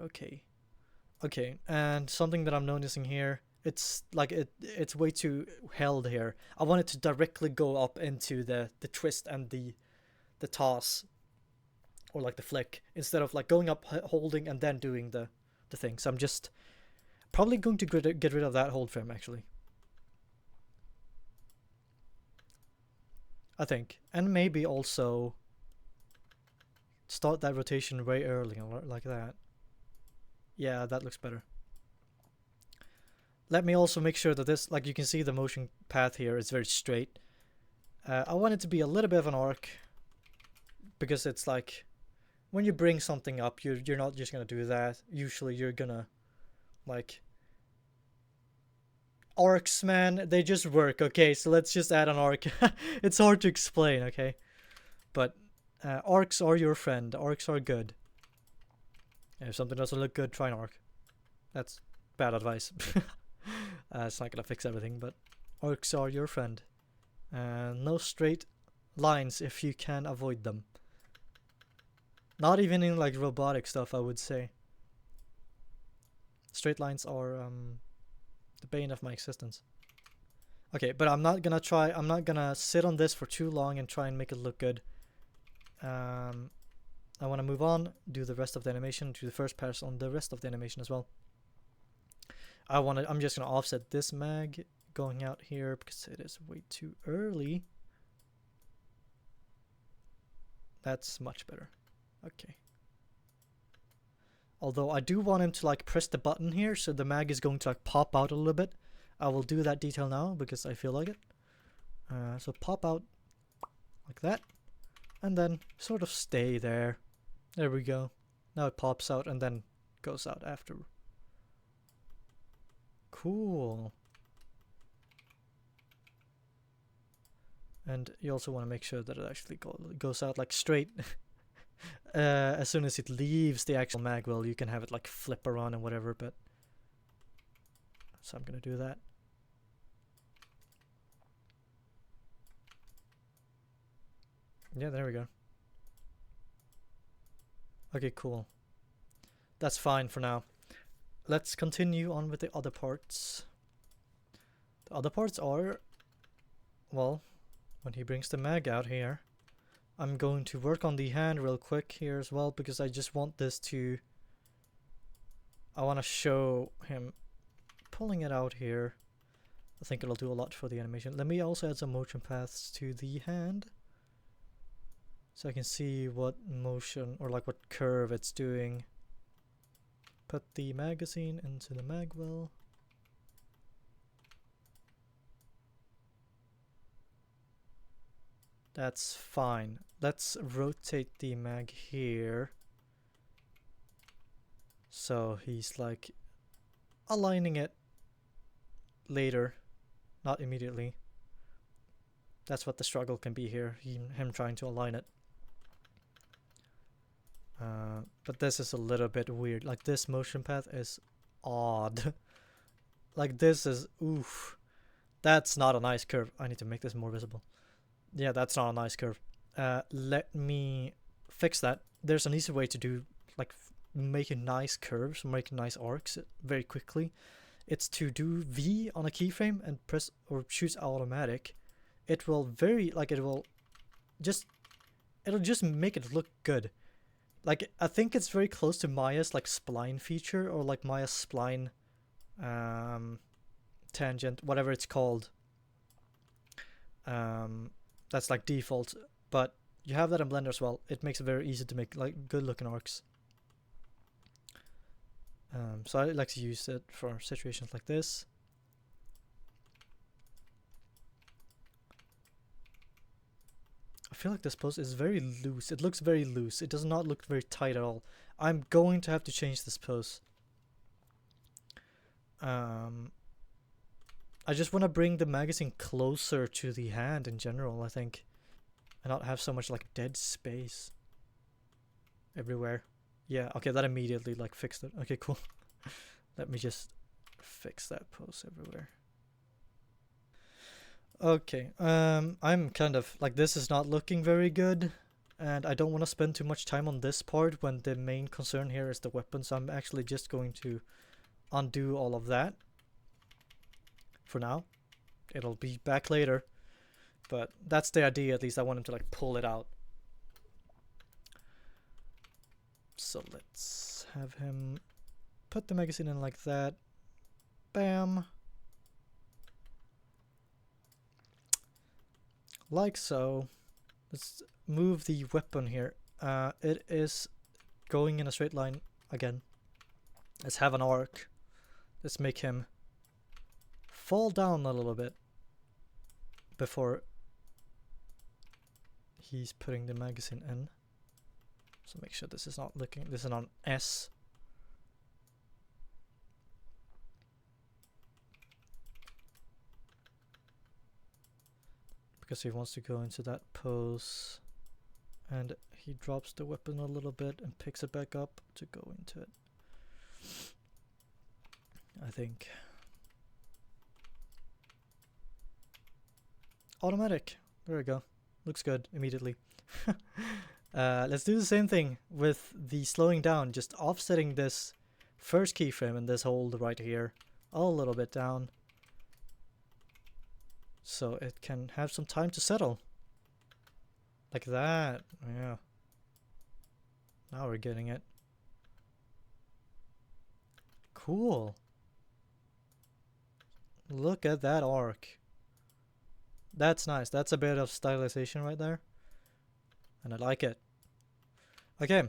Okay, and something that I'm noticing here, it's like it's way too held here. I want it to directly go up into the twist and the toss, or like the flick, instead of like going up, holding, and then doing the thing. So I'm just probably going to get rid of that hold frame, actually. I think. And maybe also start that rotation way early, like that. Yeah, that looks better. Let me also make sure that this, like you can see the motion path here is very straight. I want it to be a little bit of an arc, because it's like when you bring something up, you're not just gonna do that. Usually you're gonna like arcs, man, they just work. Okay, so let's just add an arc. It's hard to explain, okay, but arcs are your friend. Arcs are good. If something doesn't look good, try an arc. That's bad advice. It's not gonna fix everything, but arcs are your friend. No straight lines if you can avoid them. Not even in like robotic stuff, I would say. Straight lines are the bane of my existence. Okay, but I'm not gonna sit on this for too long and try and make it look good. I want to move on, do the rest of the animation, do the first pass on the rest of the animation as well. I'm just gonna offset this mag going out here because it is way too early. That's much better. Okay. Although I do want him to like press the button here, so the mag is going to like pop out a little bit. I will do that detail now because I feel like it. So pop out like that, and then sort of stay there. There we go. Now it pops out and then goes out after. Cool. And you also want to make sure that it actually goes out like straight. As soon as it leaves the actual mag well, you can have it like flip around and whatever, but so I'm gonna do that. Yeah, there we go. Okay, cool. That's fine for now. Let's continue on with the other parts. The other parts are, well, when he brings the mag out here, I'm going to work on the hand real quick here as well, because I just want this to, I want to show him pulling it out here. I think it'll do a lot for the animation. Let me also add some motion paths to the hand, so I can see what motion, or like what curve it's doing. Put the magazine into the mag well. That's fine. Let's rotate the mag here. So he's like aligning it later, not immediately. That's what the struggle can be here, him trying to align it. But this is a little bit weird. Like, this motion path is odd. Like, this is, oof. That's not a nice curve. I need to make this more visible. Yeah, that's not a nice curve. Let me fix that. There's an easy way to do, like, making nice curves, making nice arcs very quickly. It's to do V on a keyframe and press or choose automatic. It will it'll just make it look good. Like, I think it's very close to Maya's like spline feature, or like Maya's spline tangent, whatever it's called. That's like default, but you have that in Blender as well. It makes it very easy to make like good looking arcs. So I like to use it for situations like this. I feel like this pose is very loose. It looks very loose. It does not look very tight at all. I'm going to have to change this pose. I just want to bring the magazine closer to the hand in general, I think. And not have so much like dead space everywhere. Yeah, okay, that immediately like fixed it. Okay, cool. Let me just fix that pose everywhere. Okay, I'm kind of like, this is not looking very good, and I don't want to spend too much time on this part when the main concern here is the weapon, so I'm actually just going to undo all of that for now. It'll be back later, but that's the idea. At least I want him to like pull it out. So let's have him put the magazine in like that. Bam. Like so. Let's move the weapon here. It is going in a straight line again. Let's have an arc. Let's make him fall down a little bit before he's putting the magazine in. So make sure this is not looking, this is on S. Because he wants to go into that pose, and he drops the weapon a little bit and picks it back up to go into it, I think. Automatic. There we go. Looks good immediately. Let's do the same thing with the slowing down, just offsetting this first keyframe and this hold right here a little bit down, so it can have some time to settle. Like that. Yeah. Now we're getting it. Cool. Look at that arc. That's nice. That's a bit of stylization right there, and I like it. Okay.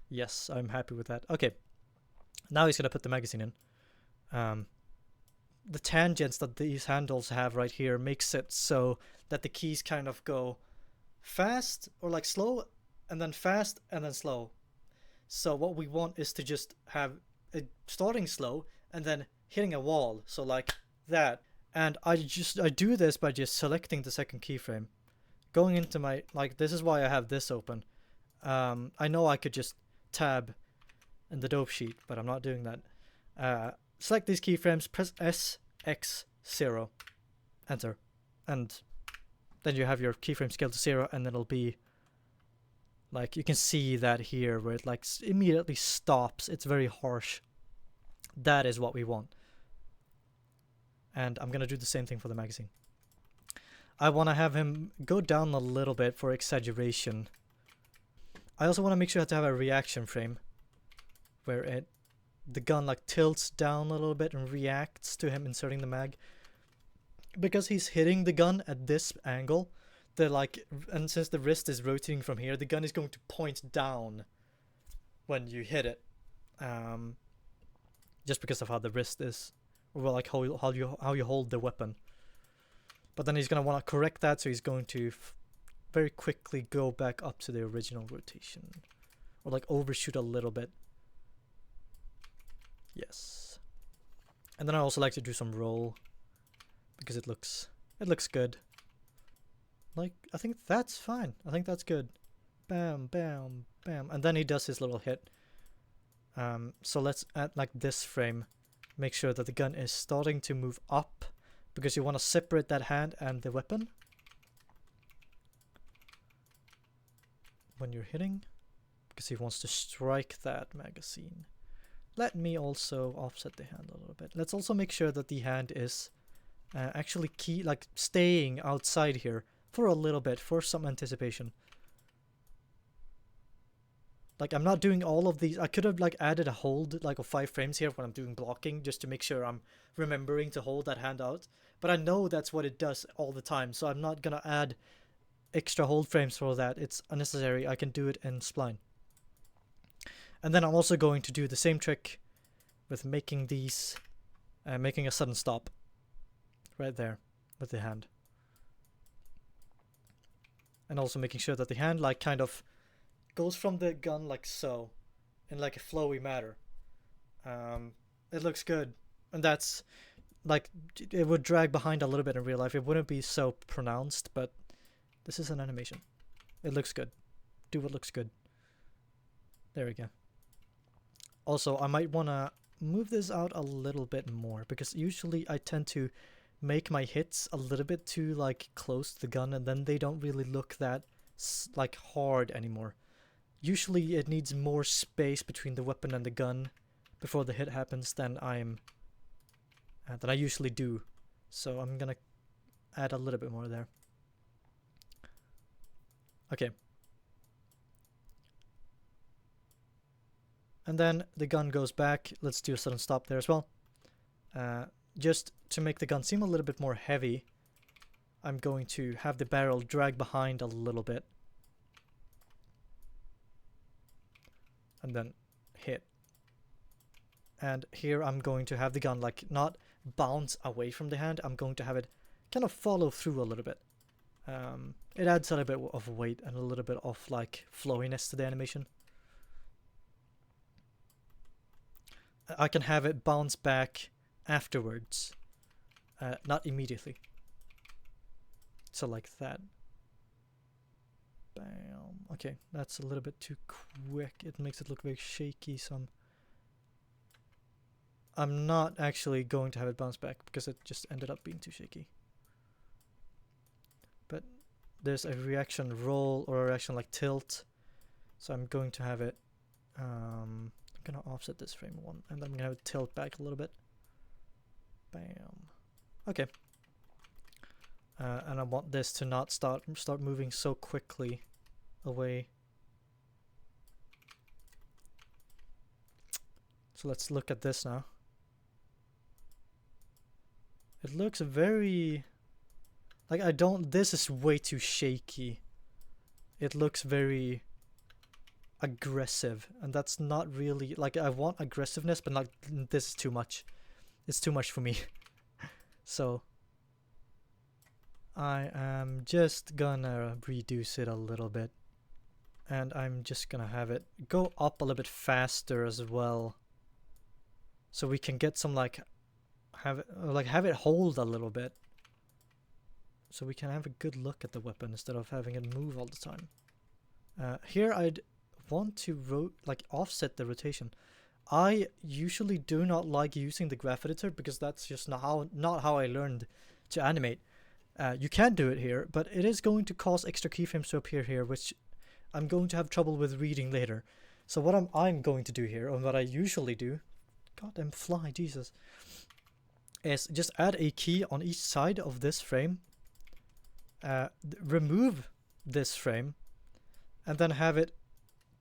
Yes, I'm happy with that. Okay. Now he's gonna put the magazine in. The tangents that these handles have right here makes it so that the keys kind of go fast, or like slow, and then fast, and then slow. So what we want is to just have it starting slow and then hitting a wall, so like that. And I do this by just selecting the second keyframe, going into my, like, this is why I have this open. I know I could just tab in the dope sheet, but I'm not doing that. Select these keyframes, press SX0, enter, and then you have your keyframe scale to 0, and it'll be like, you can see that here where it like immediately stops. It's very harsh. That is what we want. And I'm gonna do the same thing for the magazine. I want to have him go down a little bit for exaggeration. I also want to make sure to have a reaction frame where the gun like tilts down a little bit and reacts to him inserting the mag. Because he's hitting the gun at this angle, and since the wrist is rotating from here, the gun is going to point down when you hit it. Just because of how the wrist is, or like how you hold the weapon. But then he's going to want to correct that, so he's going to very quickly go back up to the original rotation. Or like overshoot a little bit. Yes. And then I also like to do some roll, because it looks good. Like, I think that's fine. I think that's good. Bam, bam, bam. And then he does his little hit. So let's add like this frame. Make sure that the gun is starting to move up, because you want to separate that hand and the weapon when you're hitting, because he wants to strike that magazine. Let me also offset the hand a little bit. Let's also make sure that the hand is actually staying outside here for a little bit, for some anticipation. Like, I'm not doing all of these. I could have like added a hold like of 5 frames here when I'm doing blocking, just to make sure I'm remembering to hold that hand out. But I know that's what it does all the time, so I'm not gonna add extra hold frames for that. It's unnecessary. I can do it in Spline. And then I'm also going to do the same trick with making these, making a sudden stop right there with the hand. And also making sure that the hand like kind of goes from the gun like so, in like a flowy manner. It looks good, and that's like, it would drag behind a little bit in real life. It wouldn't be so pronounced, but this is an animation. It looks good. Do what looks good. There we go. Also, I might want to move this out a little bit more, because usually I tend to make my hits a little bit too like close to the gun, and then they don't really look that like hard anymore. Usually it needs more space between the weapon and the gun before the hit happens than I usually do. So I'm gonna add a little bit more there. Okay. And then the gun goes back. Let's do a sudden stop there as well. Just to make the gun seem a little bit more heavy, I'm going to have the barrel drag behind a little bit. And then hit. And here I'm going to have the gun like not bounce away from the hand. I'm going to have it kind of follow through a little bit. It adds a little bit of weight and a little bit of like flowiness to the animation. I can have it bounce back afterwards, not immediately. So like that. Bam. Okay, that's a little bit too quick. It makes it look very shaky, so I'm not actually going to have it bounce back because it just ended up being too shaky. But there's a reaction roll or a reaction like tilt, so I'm going to have it, I'm gonna offset this frame 1, and then I'm gonna have it tilt back a little bit. Bam. Okay. And I want this to not start moving so quickly away. So let's look at this now. It looks very like this is way too shaky. It looks very aggressive, and that's not really like, I want aggressiveness, but like this is too much. It's too much for me. So I am just gonna reduce it a little bit. And I'm just gonna have it go up a little bit faster as well, so we can get some like have it hold a little bit, so we can have a good look at the weapon instead of having it move all the time. Here I'd want to offset the rotation. I usually do not like using the graph editor because that's just not how I learned to animate. You can do it here, but it is going to cause extra keyframes to appear here, which I'm going to have trouble with reading later. So what I'm going to do here, and what I usually do, goddamn fly, Jesus, is just add a key on each side of this frame, remove this frame, and then have it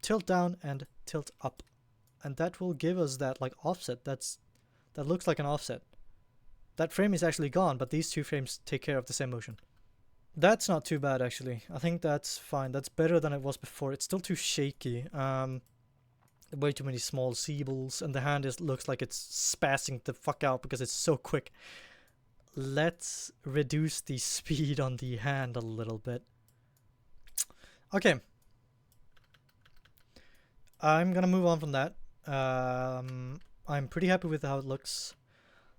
tilt down and tilt up. And that will give us that like offset that looks like an offset. That frame is actually gone, but these two frames take care of the same motion. That's not too bad actually. I think that's fine. That's better than it was before. It's still too shaky. Way too many small seebles, and the hand looks like it's spazzing the fuck out because it's so quick. Let's reduce the speed on the hand a little bit. Okay. I'm gonna move on from that. I'm pretty happy with how it looks.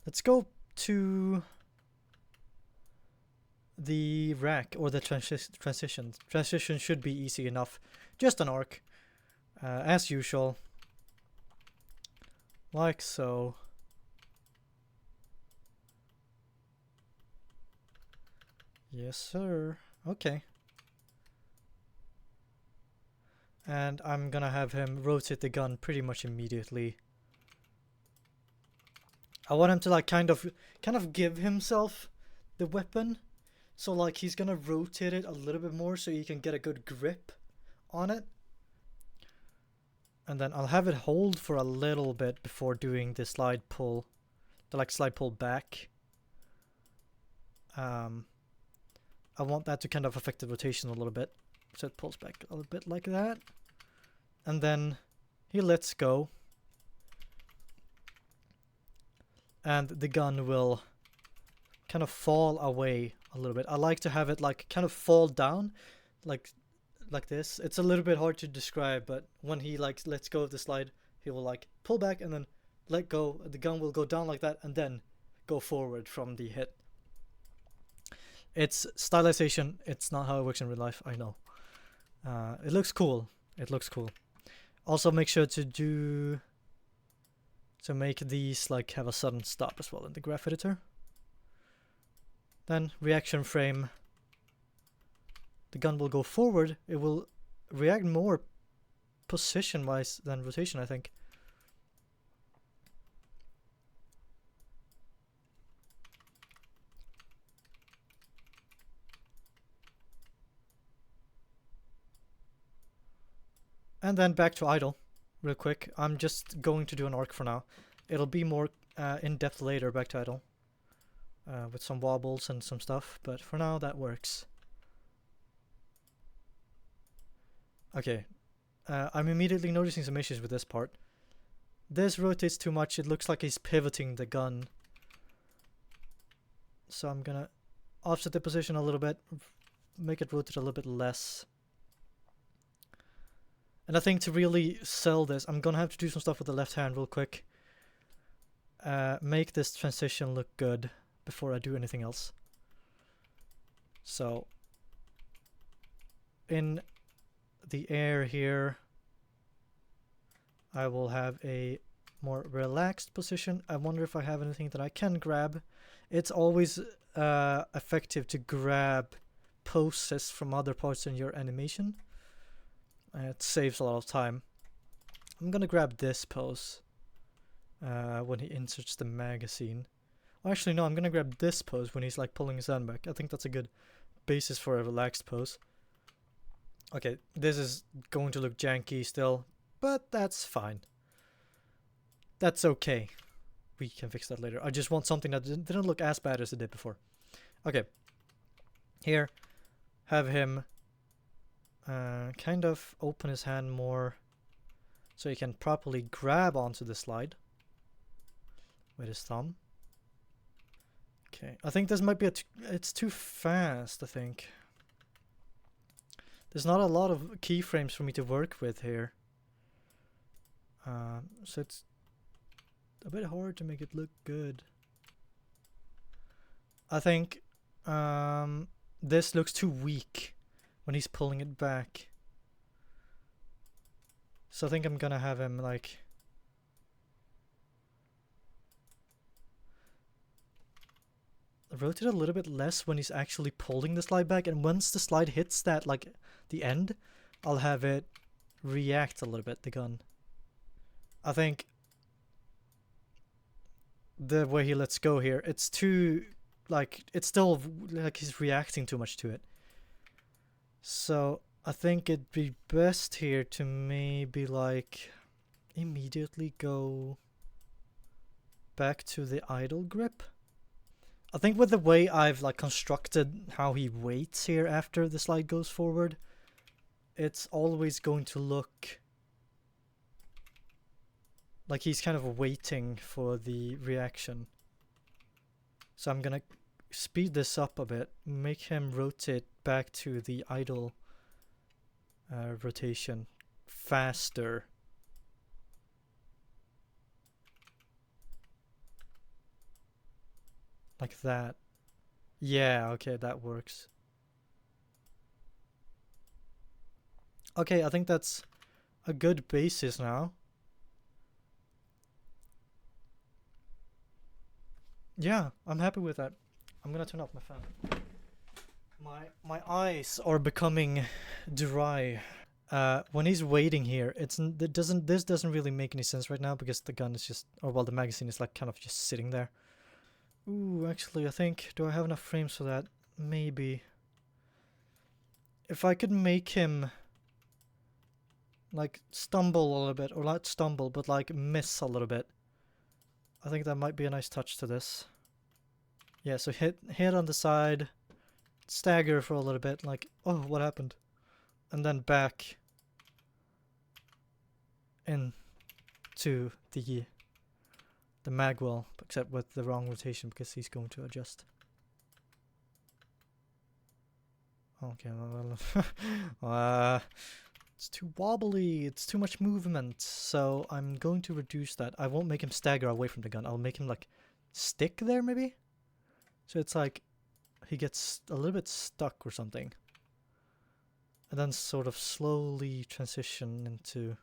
Let's go to the rack or the transition. Transition should be easy enough. Just an arc, as usual, like so. Yes, sir. Okay. And I'm gonna have him rotate the gun pretty much immediately. I want him to like kind of give himself the weapon, so like he's gonna rotate it a little bit more so you can get a good grip on it. And then I'll have it hold for a little bit before doing the slide pull, slide pull back. I want that to kind of affect the rotation a little bit, so it pulls back a little bit like that. And then he lets go. And the gun will kind of fall away a little bit. I like to have it like kind of fall down like this. It's a little bit hard to describe, but when he like lets go of the slide, he will like pull back and then let go. The gun will go down like that and then go forward from the hit. It's stylization. It's not how it works in real life, I know. It looks cool. It looks cool. Also make sure to make these like have a sudden stop as well in the graph editor. Then reaction frame. The gun will go forward. It will react more position wise than rotation, I think. And then back to idle real quick. I'm just going to do an arc for now. It'll be more in depth later, back to idle, with some wobbles and some stuff, but for now that works. Okay, I'm immediately noticing some issues with this part. This rotates too much. It looks like he's pivoting the gun. So I'm gonna offset the position a little bit, make it rotate a little bit less. And I think to really sell this, I'm gonna have to do some stuff with the left hand real quick. Make this transition look good before I do anything else. So, in the air here, I will have a more relaxed position. I wonder if I have anything that I can grab. It's always effective to grab poses from other parts in your animation. It saves a lot of time. I'm gonna grab this pose when he inserts the magazine. Well, actually, no, I'm gonna grab this pose when he's like pulling his hand back. I think that's a good basis for a relaxed pose. Okay, this is going to look janky still, but that's fine. That's okay. We can fix that later. I just want something that didn't look as bad as it did before. Okay. Here, have him kind of open his hand more so he can properly grab onto the slide with his thumb. Okay, I think this might be it's too fast, I think. There's not a lot of keyframes for me to work with here. So it's a bit hard to make it look good. I think this looks too weak when he's pulling it back. So I think I'm gonna have him like rotate a little bit less when he's actually pulling the slide back, and once the slide hits that like the end, I'll have it react a little bit, the gun. I think the way he lets go here, it's too like, it's still like he's reacting too much to it. So I think it'd be best here to maybe like immediately go back to the idle grip. I think with the way I've like constructed how he waits here after the slide goes forward, it's always going to look like he's kind of waiting for the reaction. So I'm gonna speed this up a bit, make him rotate back to the idle rotation faster. Like that. Yeah, okay, that works. Okay, I think that's a good basis now. Yeah, I'm happy with that. I'm gonna turn off my fan. My eyes are becoming dry. When he's waiting here, this doesn't really make any sense right now because the gun is just, or well, the magazine is like kind of just sitting there. Ooh, actually, I think, do I have enough frames for that? Maybe. If I could make him like stumble a little bit, or not stumble, but like miss a little bit, I think that might be a nice touch to this. Yeah, so hit on the side, stagger for a little bit, like, oh, what happened? And then back into the magwell, except with the wrong rotation because he's going to adjust. Okay, it's too wobbly, it's too much movement, so I'm going to reduce that. I won't make him stagger away from the gun, I'll make him like stick there maybe? So it's like he gets a little bit stuck or something. And then sort of slowly transition into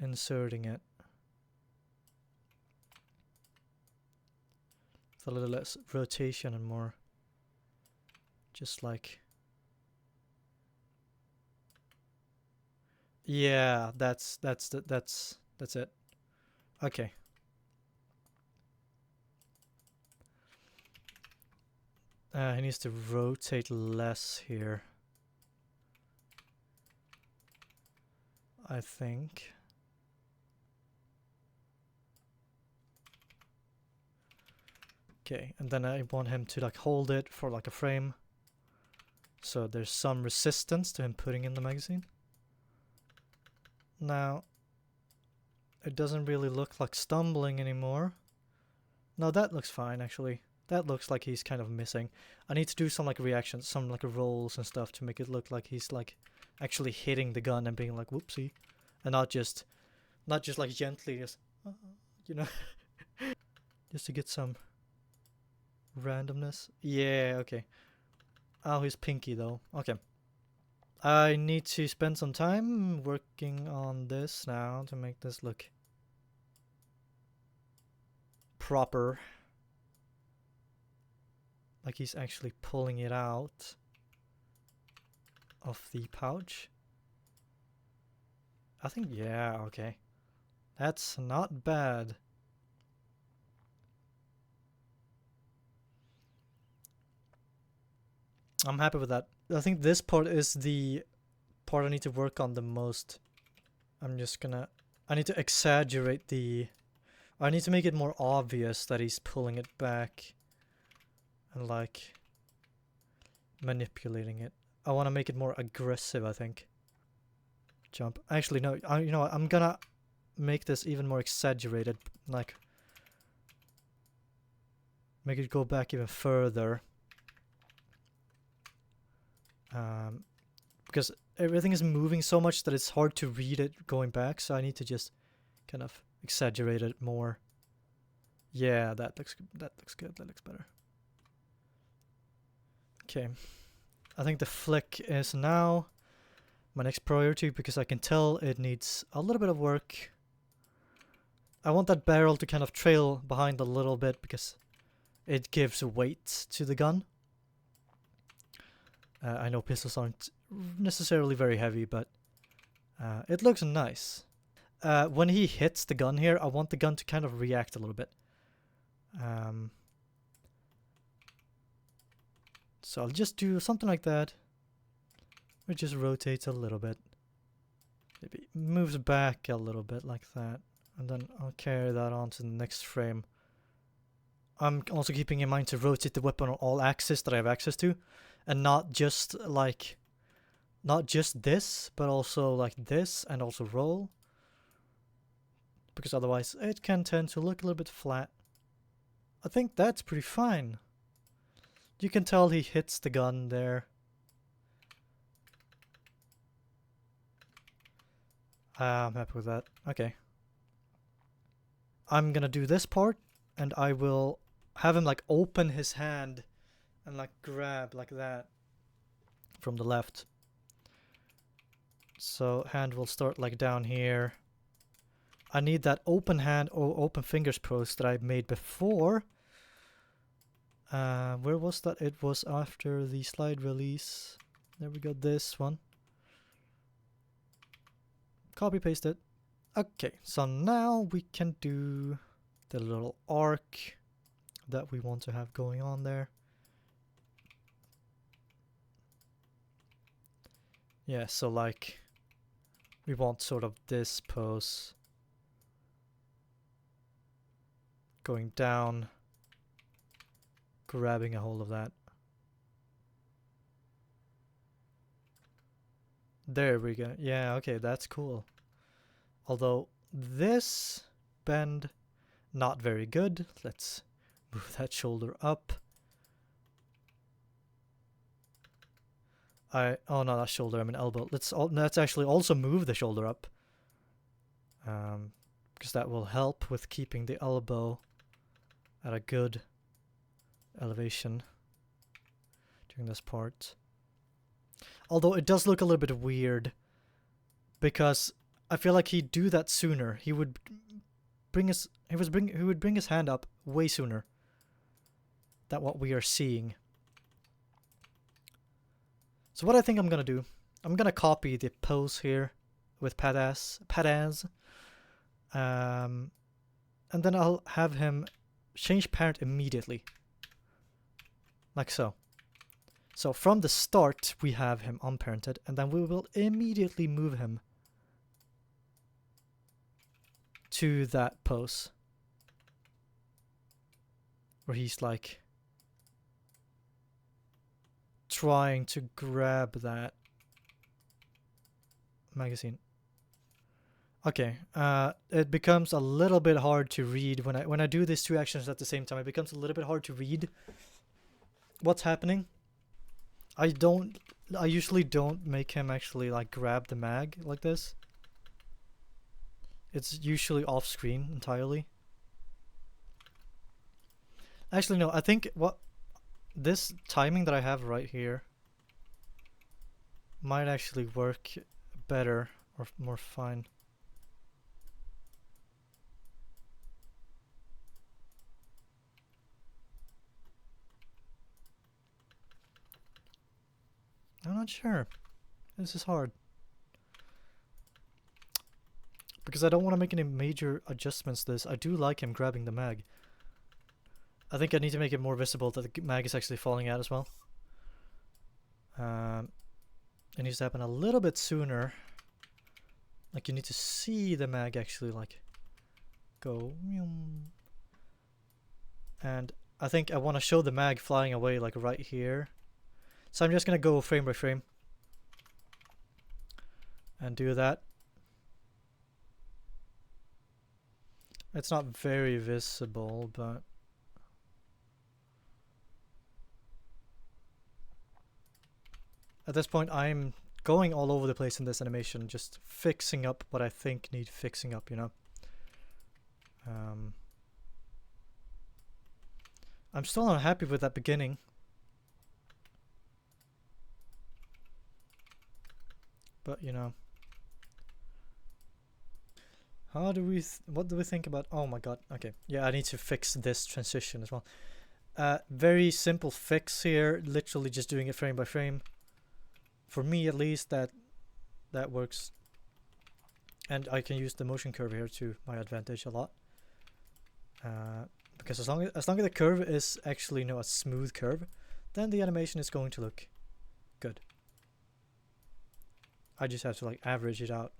inserting it. With a little less rotation and more just like, yeah, that's it. Okay. He needs to rotate less here, I think. Okay, and then I want him to like hold it for like a frame, so there's some resistance to him putting in the magazine. Now it doesn't really look like stumbling anymore. No, that looks fine actually. That looks like he's kind of missing. I need to do some like reactions, some like rolls and stuff to make it look like he's like actually hitting the gun and being like whoopsie, and not just like gently just you know just to get some randomness. Yeah, okay. Oh, he's pinky though. Okay. I need to spend some time working on this now to make this look proper. Like he's actually pulling it out of the pouch. I think, yeah, okay. That's not bad. I'm happy with that. I think this part is the part I need to work on the most. I need to exaggerate I need to make it more obvious that he's pulling it back and like manipulating it. I want to make it more aggressive, I think. Jump. Actually, no, you know what? I'm gonna make this even more exaggerated, like make it go back even further. Because everything is moving so much that it's hard to read it going back, so I need to just kind of exaggerate it more. Yeah, that looks good, that looks better. Okay, I think the flick is now my next priority because I can tell it needs a little bit of work. I want that barrel to kind of trail behind a little bit because it gives weight to the gun. I know pistols aren't necessarily very heavy, but it looks nice. When he hits the gun here, I want the gun to kind of react a little bit. So I'll just do something like that. It just rotates a little bit. Maybe moves back a little bit like that. And then I'll carry that on to the next frame. I'm also keeping in mind to rotate the weapon on all axes that I have access to. And not just like... not just this, but also like this and also roll. Because otherwise it can tend to look a little bit flat. I think that's pretty fine. You can tell he hits the gun there. I'm happy with that. Okay. I'm gonna do this part, and I will have him like open his hand and like grab like that from the left. So hand will start like down here. I need that open hand or open fingers pose that I made before. Where was that? It was after the slide release. There we go, this one. Copy paste it. Okay, so now we can do the little arc that we want to have going on there. Yeah, so like we want sort of this pose going down, grabbing a hold of that. There we go. Yeah, okay, that's cool. Although this bend, not very good. Let's move that shoulder up. Oh no, not shoulder, I mean elbow. Let's actually also move the shoulder up. Because that will help with keeping the elbow at a good elevation during this part. Although it does look a little bit weird because I feel like he'd do that sooner. He would bring his hand up way sooner than what we are seeing. So what I think I'm gonna do, I'm gonna copy the pose here with Padaz, and then I'll have him change parent immediately, like so. So from the start we have him unparented, and then we will immediately move him to that pose where he's like trying to grab that magazine. Okay, it becomes a little bit hard to read when I do these two actions at the same time. It becomes a little bit hard to read what's happening. I usually don't make him actually like grab the mag like this. It's usually off screen entirely. Actually no, I think this timing that I have right here might actually work better or more fine. I'm not sure. This is hard. Because I don't want to make any major adjustments to this. I do like him grabbing the mag. I think I need to make it more visible that the mag is actually falling out as well. It needs to happen a little bit sooner. Like you need to see the mag actually like go. And I think I want to show the mag flying away like right here. So I'm just going to go frame by frame and do that. It's not very visible, but At this point, I'm going all over the place in this animation, just fixing up what I think need fixing up, you know. I'm still not happy with that beginning. But, you know. How do we... what do we think about... oh my god, okay. Yeah, I need to fix this transition as well. Very simple fix here, literally just doing it frame by frame. For me, at least, that works. And I can use the motion curve here to my advantage a lot. Because as long as the curve is actually, you know, a smooth curve, then the animation is going to look good. I just have to like average it out.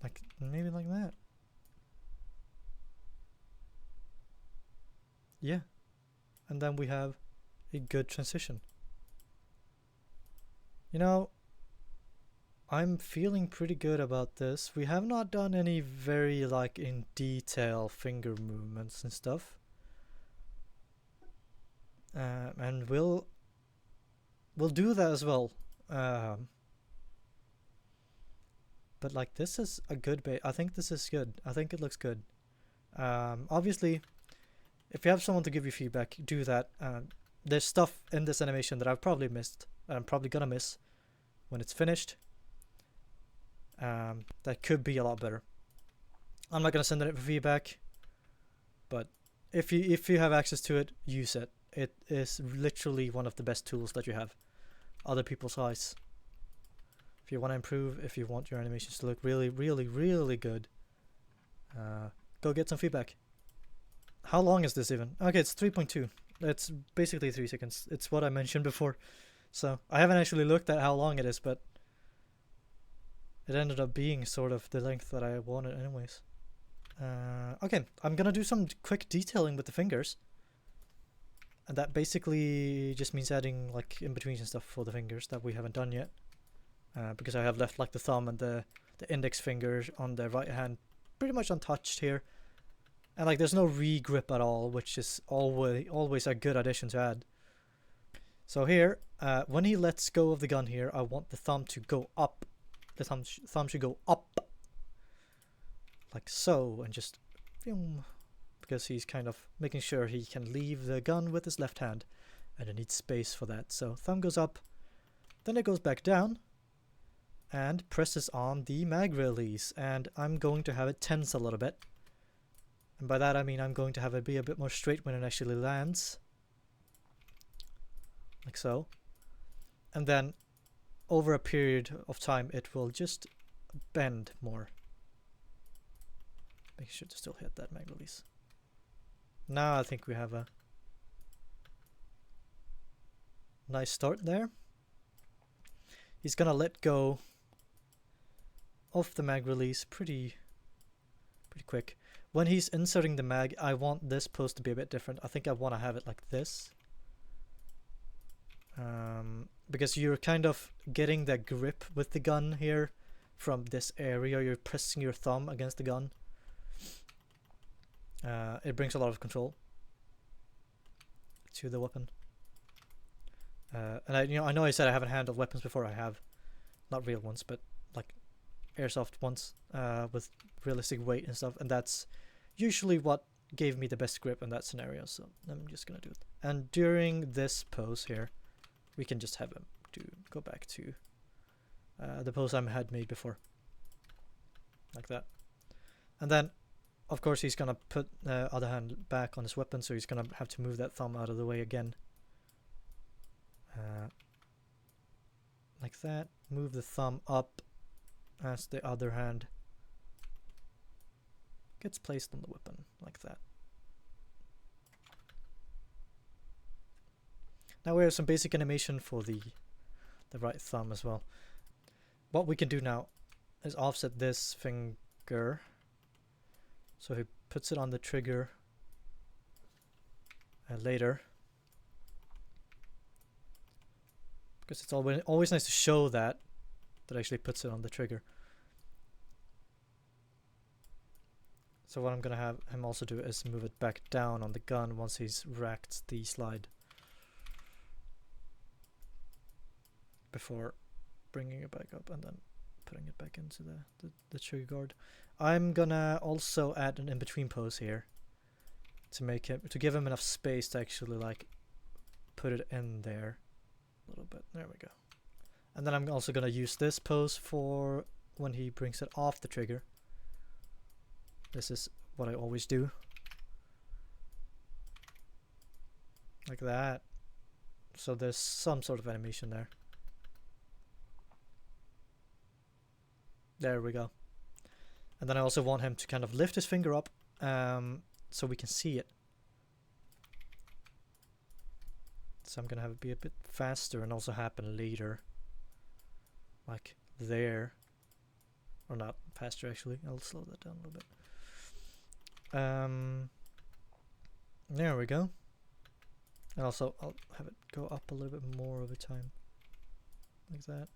Like maybe like that. Yeah. And then we have a good transition. You know, I'm feeling pretty good about this. We have not done any very like in detail finger movements and stuff. And we'll do that as well. But like this is a good bait. I think this is good. I think it looks good. Obviously, if you have someone to give you feedback, do that. There's stuff in this animation that I've probably missed. I'm probably gonna miss when it's finished. That could be a lot better. I'm not gonna send it for feedback, but if you have access to it, use it. It is literally one of the best tools that you have. Other people's eyes. If you want to improve, if you want your animations to look really, really, really good, go get some feedback. How long is this even? Okay, it's 3.2. It's basically 3 seconds. It's what I mentioned before. So I haven't actually looked at how long it is, but it ended up being sort of the length that I wanted anyways. Okay, I'm gonna do some quick detailing with the fingers. And that basically just means adding like in-betweens and stuff for the fingers that we haven't done yet. Because I have left like the thumb and the index fingers on the right hand pretty much untouched here. And like there's no re-grip at all, which is always a good addition to add. So here, when he lets go of the gun here, I want the thumb to go up. The thumb should go up. Like so, and just... because he's kind of making sure he can leave the gun with his left hand. And it needs space for that. So thumb goes up, then it goes back down. And presses on the mag release, and I'm going to have it tense a little bit, and by that I mean I'm going to have it be a bit more straight when it actually lands, like so, and then over a period of time it will just bend more. Make sure to still hit that mag release. Now I think we have a nice start there. He's gonna let go of the mag release pretty quick. When he's inserting the mag, I want this pose to be a bit different. I think I want to have it like this. Because you're kind of getting that grip with the gun here from this area. You're pressing your thumb against the gun. It brings a lot of control to the weapon. And I know I said I haven't handled weapons before. I have, not real ones, but like airsoft ones with realistic weight and stuff, and that's usually what gave me the best grip in that scenario, so I'm just gonna do it. And during this pose here, we can just have him go back to the pose I had made before, like that. And then of course he's gonna put the other hand back on his weapon, so he's gonna have to move that thumb out of the way again, like that. Move the thumb up as the other hand gets placed on the weapon, like that. Now we have some basic animation for the right thumb as well. What we can do now is offset this finger, so he puts it on the trigger later, because it's always nice to show that actually puts it on the trigger. So what I'm gonna have him also do is move it back down on the gun once he's racked the slide. before bringing it back up and then putting it back into the trigger guard. I'm gonna also add an in-between pose here to give him enough space to actually like put it in there a little bit. There we go. And then I'm also gonna use this pose for when he brings it off the trigger. This is what I always do. Like that. So there's some sort of animation there. There we go. And then I also want him to kind of lift his finger up so we can see it. So I'm gonna have it be a bit faster and also happen later. Like there. Or not faster actually. I'll slow that down a little bit. There we go. And also I'll have it go up a little bit more over time. Like that.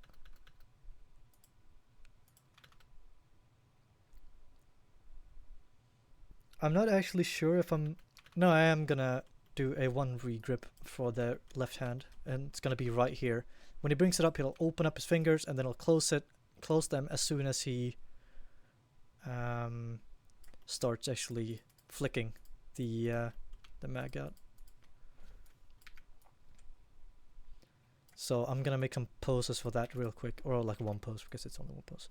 I'm not actually sure if I'm... No, I am gonna do a 1 regrip for the left hand, and it's gonna be right here. When he brings it up, he'll open up his fingers and then he'll close them as soon as he starts actually flicking the mag out. So I'm gonna make some poses for that real quick, or like one pose because it's only one pose.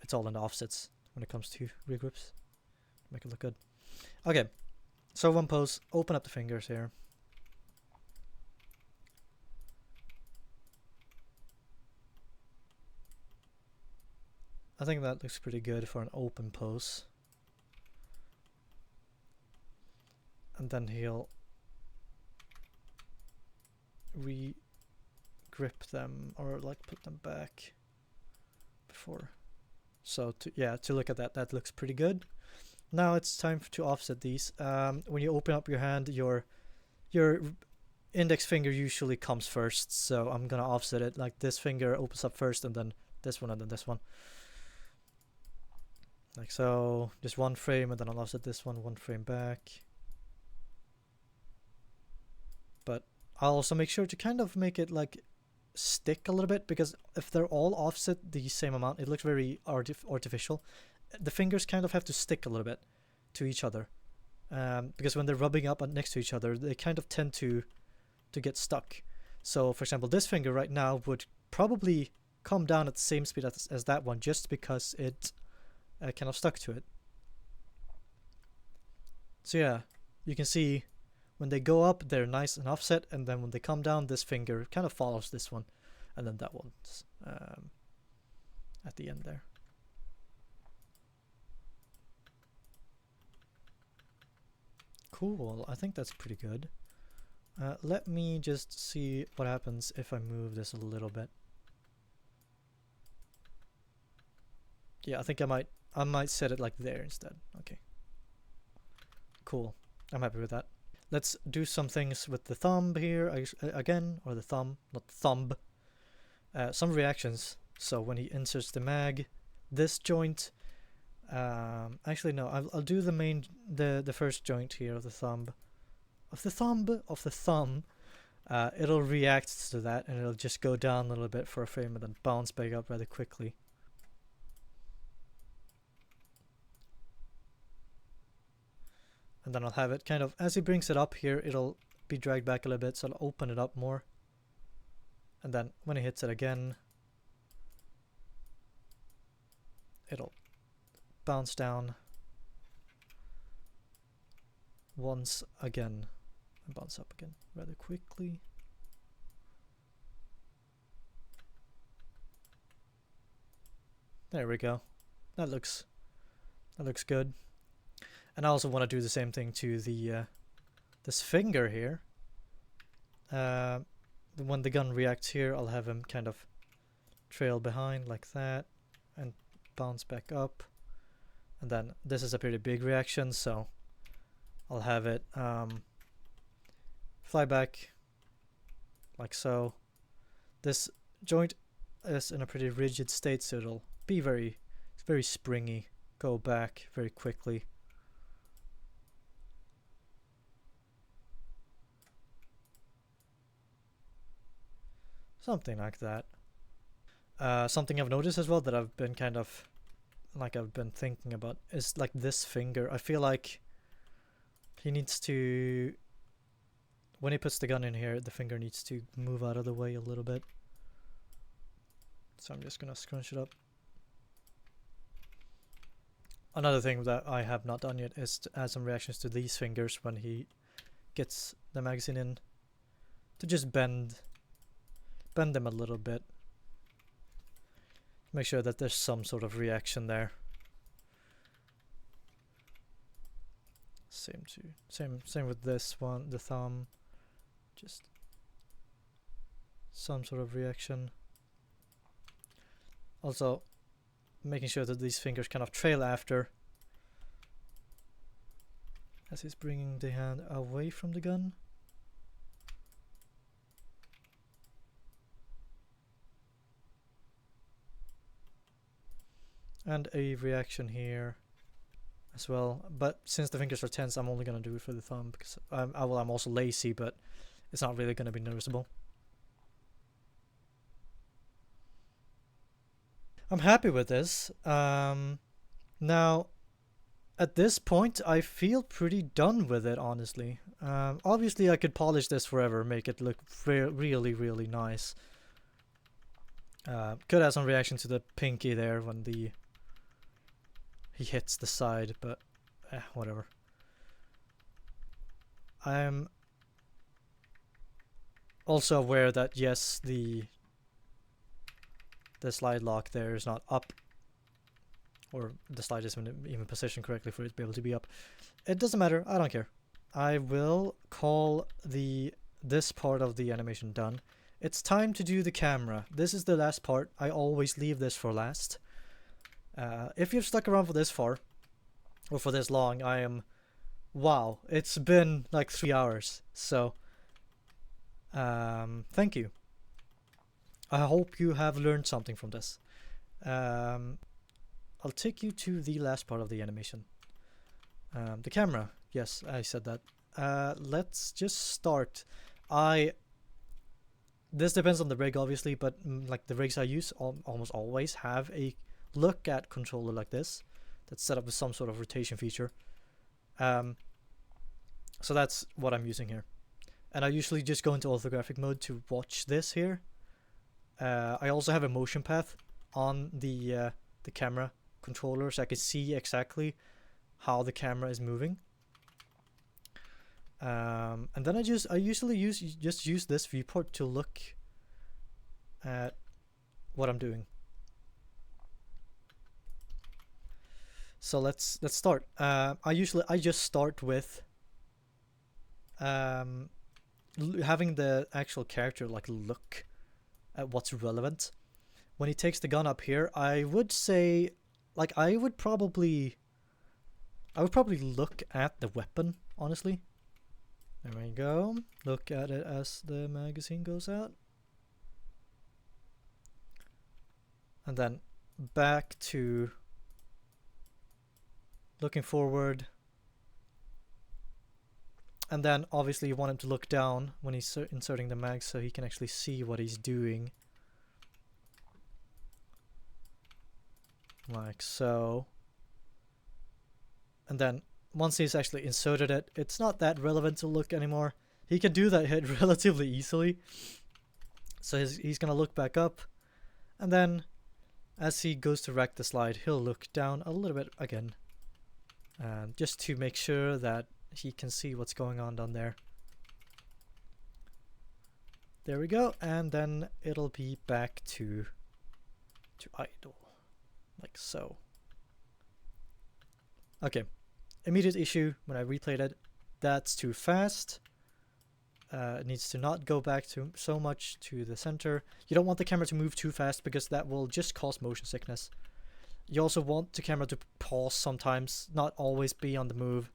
It's all in the offsets when it comes to regrips. Make it look good. Okay, so one pose, open up the fingers here. I think that looks pretty good for an open pose. And then he'll re-grip them or like put them back before. So to look at that, that looks pretty good. Now it's time to offset these. When you open up your hand, your index finger usually comes first, so I'm gonna offset it like this finger opens up first and then this one and then this one. Like so, just one frame and then I'll offset this one frame back. But I'll also make sure to kind of make it like stick a little bit, because if they're all offset the same amount, it looks very artificial. The fingers kind of have to stick a little bit to each other, because when they're rubbing up next to each other, they kind of tend to get stuck. So for example, this finger right now would probably come down at the same speed as that one, just because it kind of stuck to it. So yeah, you can see when they go up, they're nice and offset, and then when they come down, this finger kind of follows this one, and then that one's at the end there. Cool, I think that's pretty good. Let me just see what happens if I move this a little bit. Yeah, I think I might set it like there instead. Okay. Cool. I'm happy with that. Let's do some things with the thumb here again, or the thumb, not thumb. Some reactions. So when he inserts the mag, this joint. Actually no, I'll do the first joint here of the thumb. It'll react to that and it'll just go down a little bit for a frame and then bounce back up rather quickly. And then I'll have it kind of, as he brings it up here, it'll be dragged back a little bit, so I'll open it up more. And then when he hits it again, it'll bounce down once again and bounce up again rather quickly. There we go. That looks good. And I also want to do the same thing to the this finger here. When the gun reacts here, I'll have him kind of trail behind like that and bounce back up. And then this is a pretty big reaction, so I'll have it fly back like so. This joint is in a pretty rigid state, so it'll be very springy, go back very quickly. Something like that. Something I've noticed as well that I've been kind of like I've been thinking about is like this finger. I feel like he needs to, when he puts the gun in here, the finger needs to move out of the way a little bit. So I'm just gonna scrunch it up. Another thing that I have not done yet is to add some reactions to these fingers when he gets the magazine in, to just bend them a little bit. Make sure that there's some sort of reaction there. Same with this one, the thumb. Just some sort of reaction. Also, making sure that these fingers kind of trail after as he's bringing the hand away from the gun. And a reaction here as well, but since the fingers are tense, I'm only gonna do it for the thumb because I'm also lazy, but it's not really gonna be noticeable. I'm happy with this. Now, at this point, I feel pretty done with it, honestly. Obviously, I could polish this forever, make it look really, really nice. Could add some reaction to the pinky there when he hits the side, but whatever. I'm also aware that yes, the slide lock there is not up, or the slide isn't even positioned correctly for it to be able to be up. It doesn't matter, I don't care. I will call this part of the animation done. It's time to do the camera. This is the last part. I always leave this for last. If you've stuck around for this far, or for this long, wow, it's been like 3 hours, so thank you. I hope you have learned something from this. I'll take you to the last part of the animation. The camera, yes, I said that. Let's just start. This depends on the rig, obviously, but like the rigs I use almost always have a look at controller like this that's set up with some sort of rotation feature. So that's what I'm using here, and I usually just go into orthographic mode to watch this here. I also have a motion path on the camera controller, so I can see exactly how the camera is moving. And then I usually use this viewport to look at what I'm doing. So let's start. I just start with having the actual character like look at what's relevant. When he takes the gun up here, I would say, like, I would probably look at the weapon, honestly. There we go. Look at it as the magazine goes out. And then back to looking forward. And then obviously you want him to look down when he's inserting the mag so he can actually see what he's doing. Like so. And then once he's actually inserted it, it's not that relevant to look anymore. He can do that hit relatively easily. So he's gonna look back up, and then as he goes to rack the slide, he'll look down a little bit again, just to make sure that he can see what's going on down there. There we go, and then it'll be back to idle, like so. Okay. Immediate issue when I replayed it, that's too fast. It needs to not go back to so much to the center. You don't want the camera to move too fast because that will just cause motion sickness. You also want the camera to pause sometimes, not always be on the move.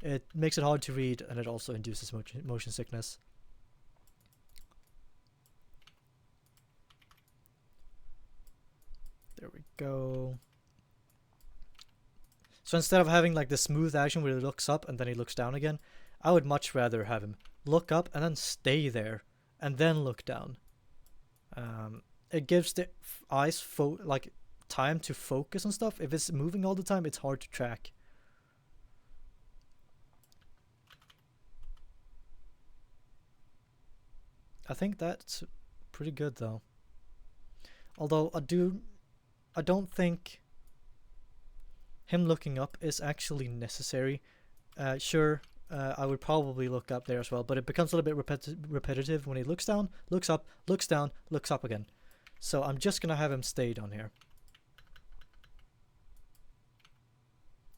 It makes it hard to read, and it also induces motion sickness. There we go. So instead of having like the smooth action where he looks up and then he looks down again, I would much rather have him look up and then stay there and then look down. It gives the eyes like time to focus on stuff. If it's moving all the time, it's hard to track. I think that's pretty good though. Although I don't think him looking up is actually necessary. Sure, I would probably look up there as well, but it becomes a little bit repetitive when he looks down, looks up, looks down, looks up again. So I'm just gonna have him stay down here.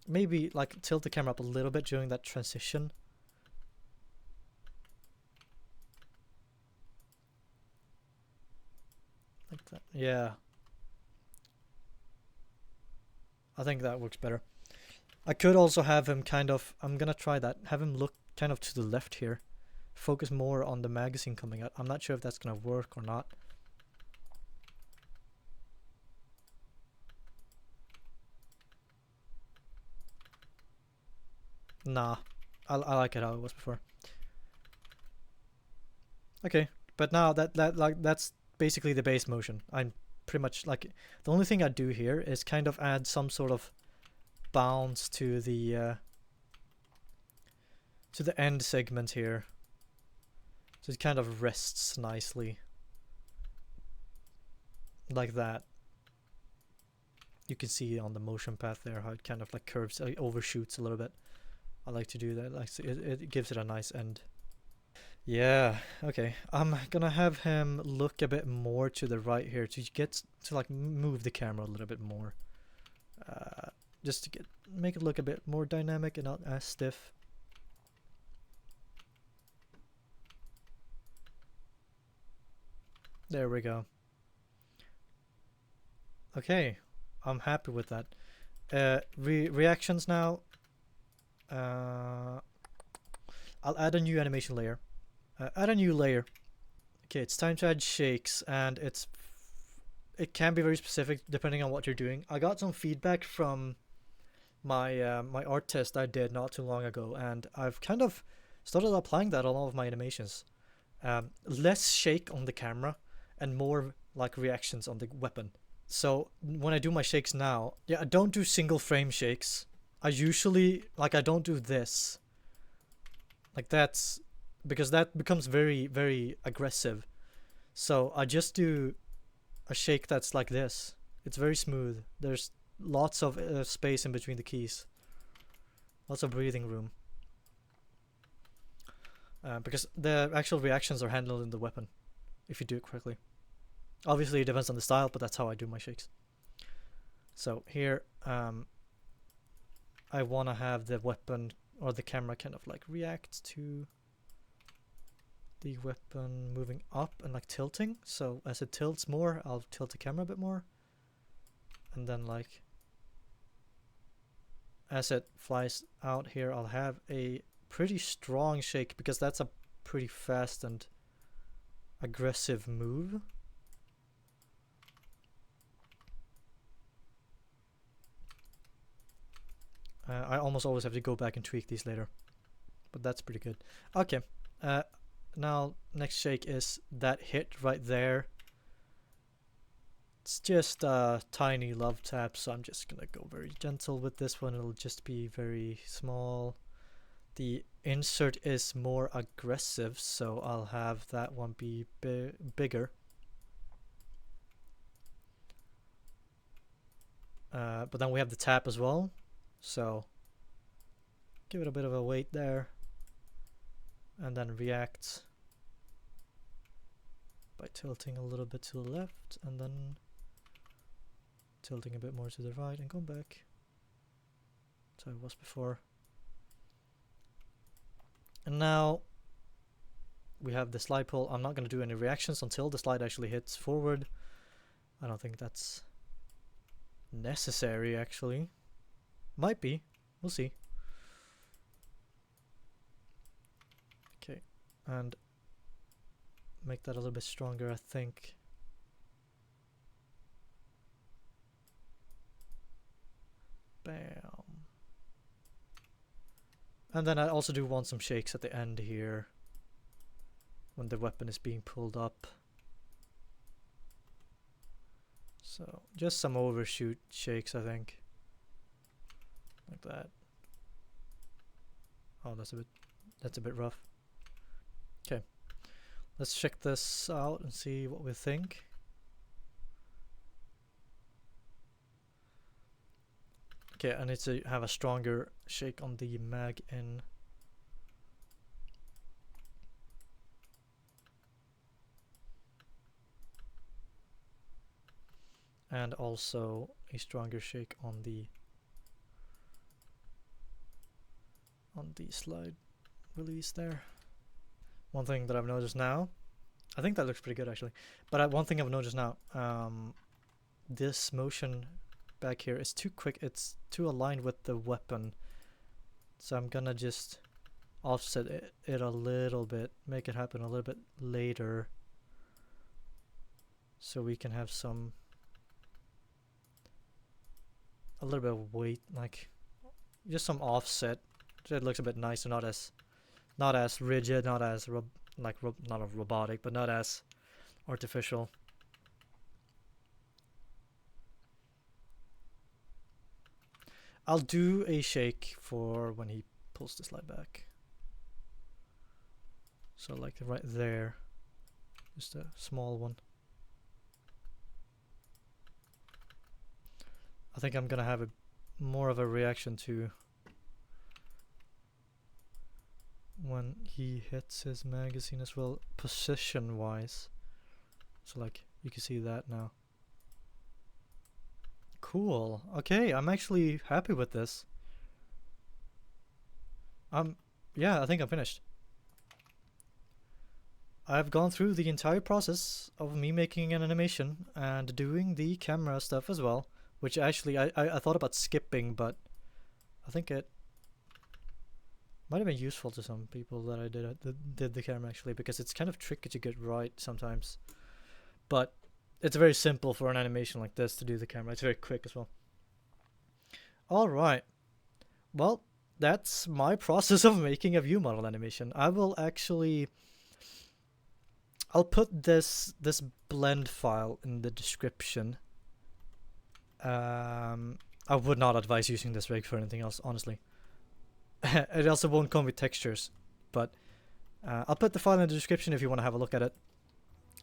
Maybe like tilt the camera up a little bit during that transition. Like that. Yeah. I think that works better. I could also have him kind of, I'm gonna try that, have him look kind of to the left here. Focus more on the magazine coming out. I'm not sure if that's gonna work or not. Nah, I like it how it was before. Okay, but now that's basically the base motion. I'm pretty much like, the only thing I do here is kind of add some sort of bounce to the end segment here, so it kind of rests nicely like that. You can see on the motion path there how it kind of like curves, overshoots a little bit. I like to do that, like it gives it a nice end. Yeah, okay. I'm gonna have him look a bit more to the right here to get to like move the camera a little bit more. Just to make it look a bit more dynamic and not as stiff. There we go. Okay, I'm happy with that. Reactions now. I'll add a new animation layer. Add a new layer. Okay, it's time to add shakes, and it can be very specific depending on what you're doing. I got some feedback from my my art test I did not too long ago, and I've kind of started applying that on all of my animations. Less shake on the camera and more like reactions on the weapon. So when I do my shakes now, yeah, I don't do single frame shakes. I usually, like, I don't do this. Like, that's because that becomes very, very aggressive. So I just do a shake that's like this. It's very smooth. There's lots of space in between the keys. Lots of breathing room. Because the actual reactions are handled in the weapon, if you do it correctly. Obviously it depends on the style, but that's how I do my shakes. So here, I want to have the weapon or the camera kind of like react to the weapon moving up and like tilting. So as it tilts more, I'll tilt the camera a bit more. And then like as it flies out here, I'll have a pretty strong shake because that's a pretty fast and aggressive move. I almost always have to go back and tweak these later, but that's pretty good. Okay, now next shake is that hit right there. It's just a tiny love tap, so I'm just gonna go very gentle with this one. It'll just be very small. The insert is more aggressive, so I'll have that one be bigger. But then we have the tap as well, so give it a bit of a weight there, and then react by tilting a little bit to the left, and then tilting a bit more to the right, and going back to how it was before. And now we have the slide pull. I'm not going to do any reactions until the slide actually hits forward. I don't think that's necessary, actually. Might be. We'll see. Okay. And make that a little bit stronger, I think. Bam. And then I also do want some shakes at the end here when the weapon is being pulled up. So just some overshoot shakes, I think. Like that. Oh, that's a bit rough. Okay. Let's check this out and see what we think. Okay, I need to have a stronger shake on the mag in. And also a stronger shake on the slide release there. One thing that I've noticed now, I think that looks pretty good actually, but one thing I've noticed now, this motion back here is too quick, it's too aligned with the weapon, so I'm gonna just offset it a little bit, make it happen a little bit later, so we can have a little bit of weight, like just some offset, so it looks a bit nicer, not as rigid, not as not a robotic, but not as artificial. I'll do a shake for when he pulls the slide back. So like right there, just a small one. I think I'm gonna have more of a reaction to when he hits his magazine as well, position wise. So like you can see that now. Cool. Okay, I'm actually happy with this. Yeah, I think I'm finished. I've gone through the entire process of me making an animation and doing the camera stuff as well, which actually I thought about skipping, but I think it might have been useful to some people that I did the camera actually, because it's kind of tricky to get right sometimes. But it's very simple for an animation like this to do the camera. It's very quick as well. Alright. Well, that's my process of making a Viewmodel animation. I'll put this blend file in the description. I would not advise using this rig for anything else, honestly. It also won't come with textures, but I'll put the file in the description if you want to have a look at it.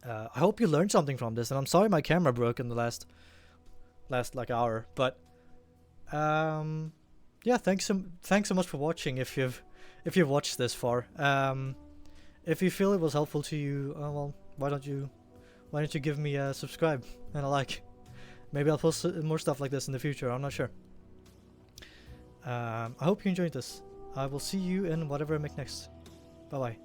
I hope you learned something from this, and I'm sorry my camera broke in the last like hour, but yeah, thanks so much for watching if you've watched this far. If you feel it was helpful to you, well, why don't you give me a subscribe and a like? Maybe I'll post more stuff like this in the future, I'm not sure. I hope you enjoyed this. I will see you in whatever I make next. Bye bye.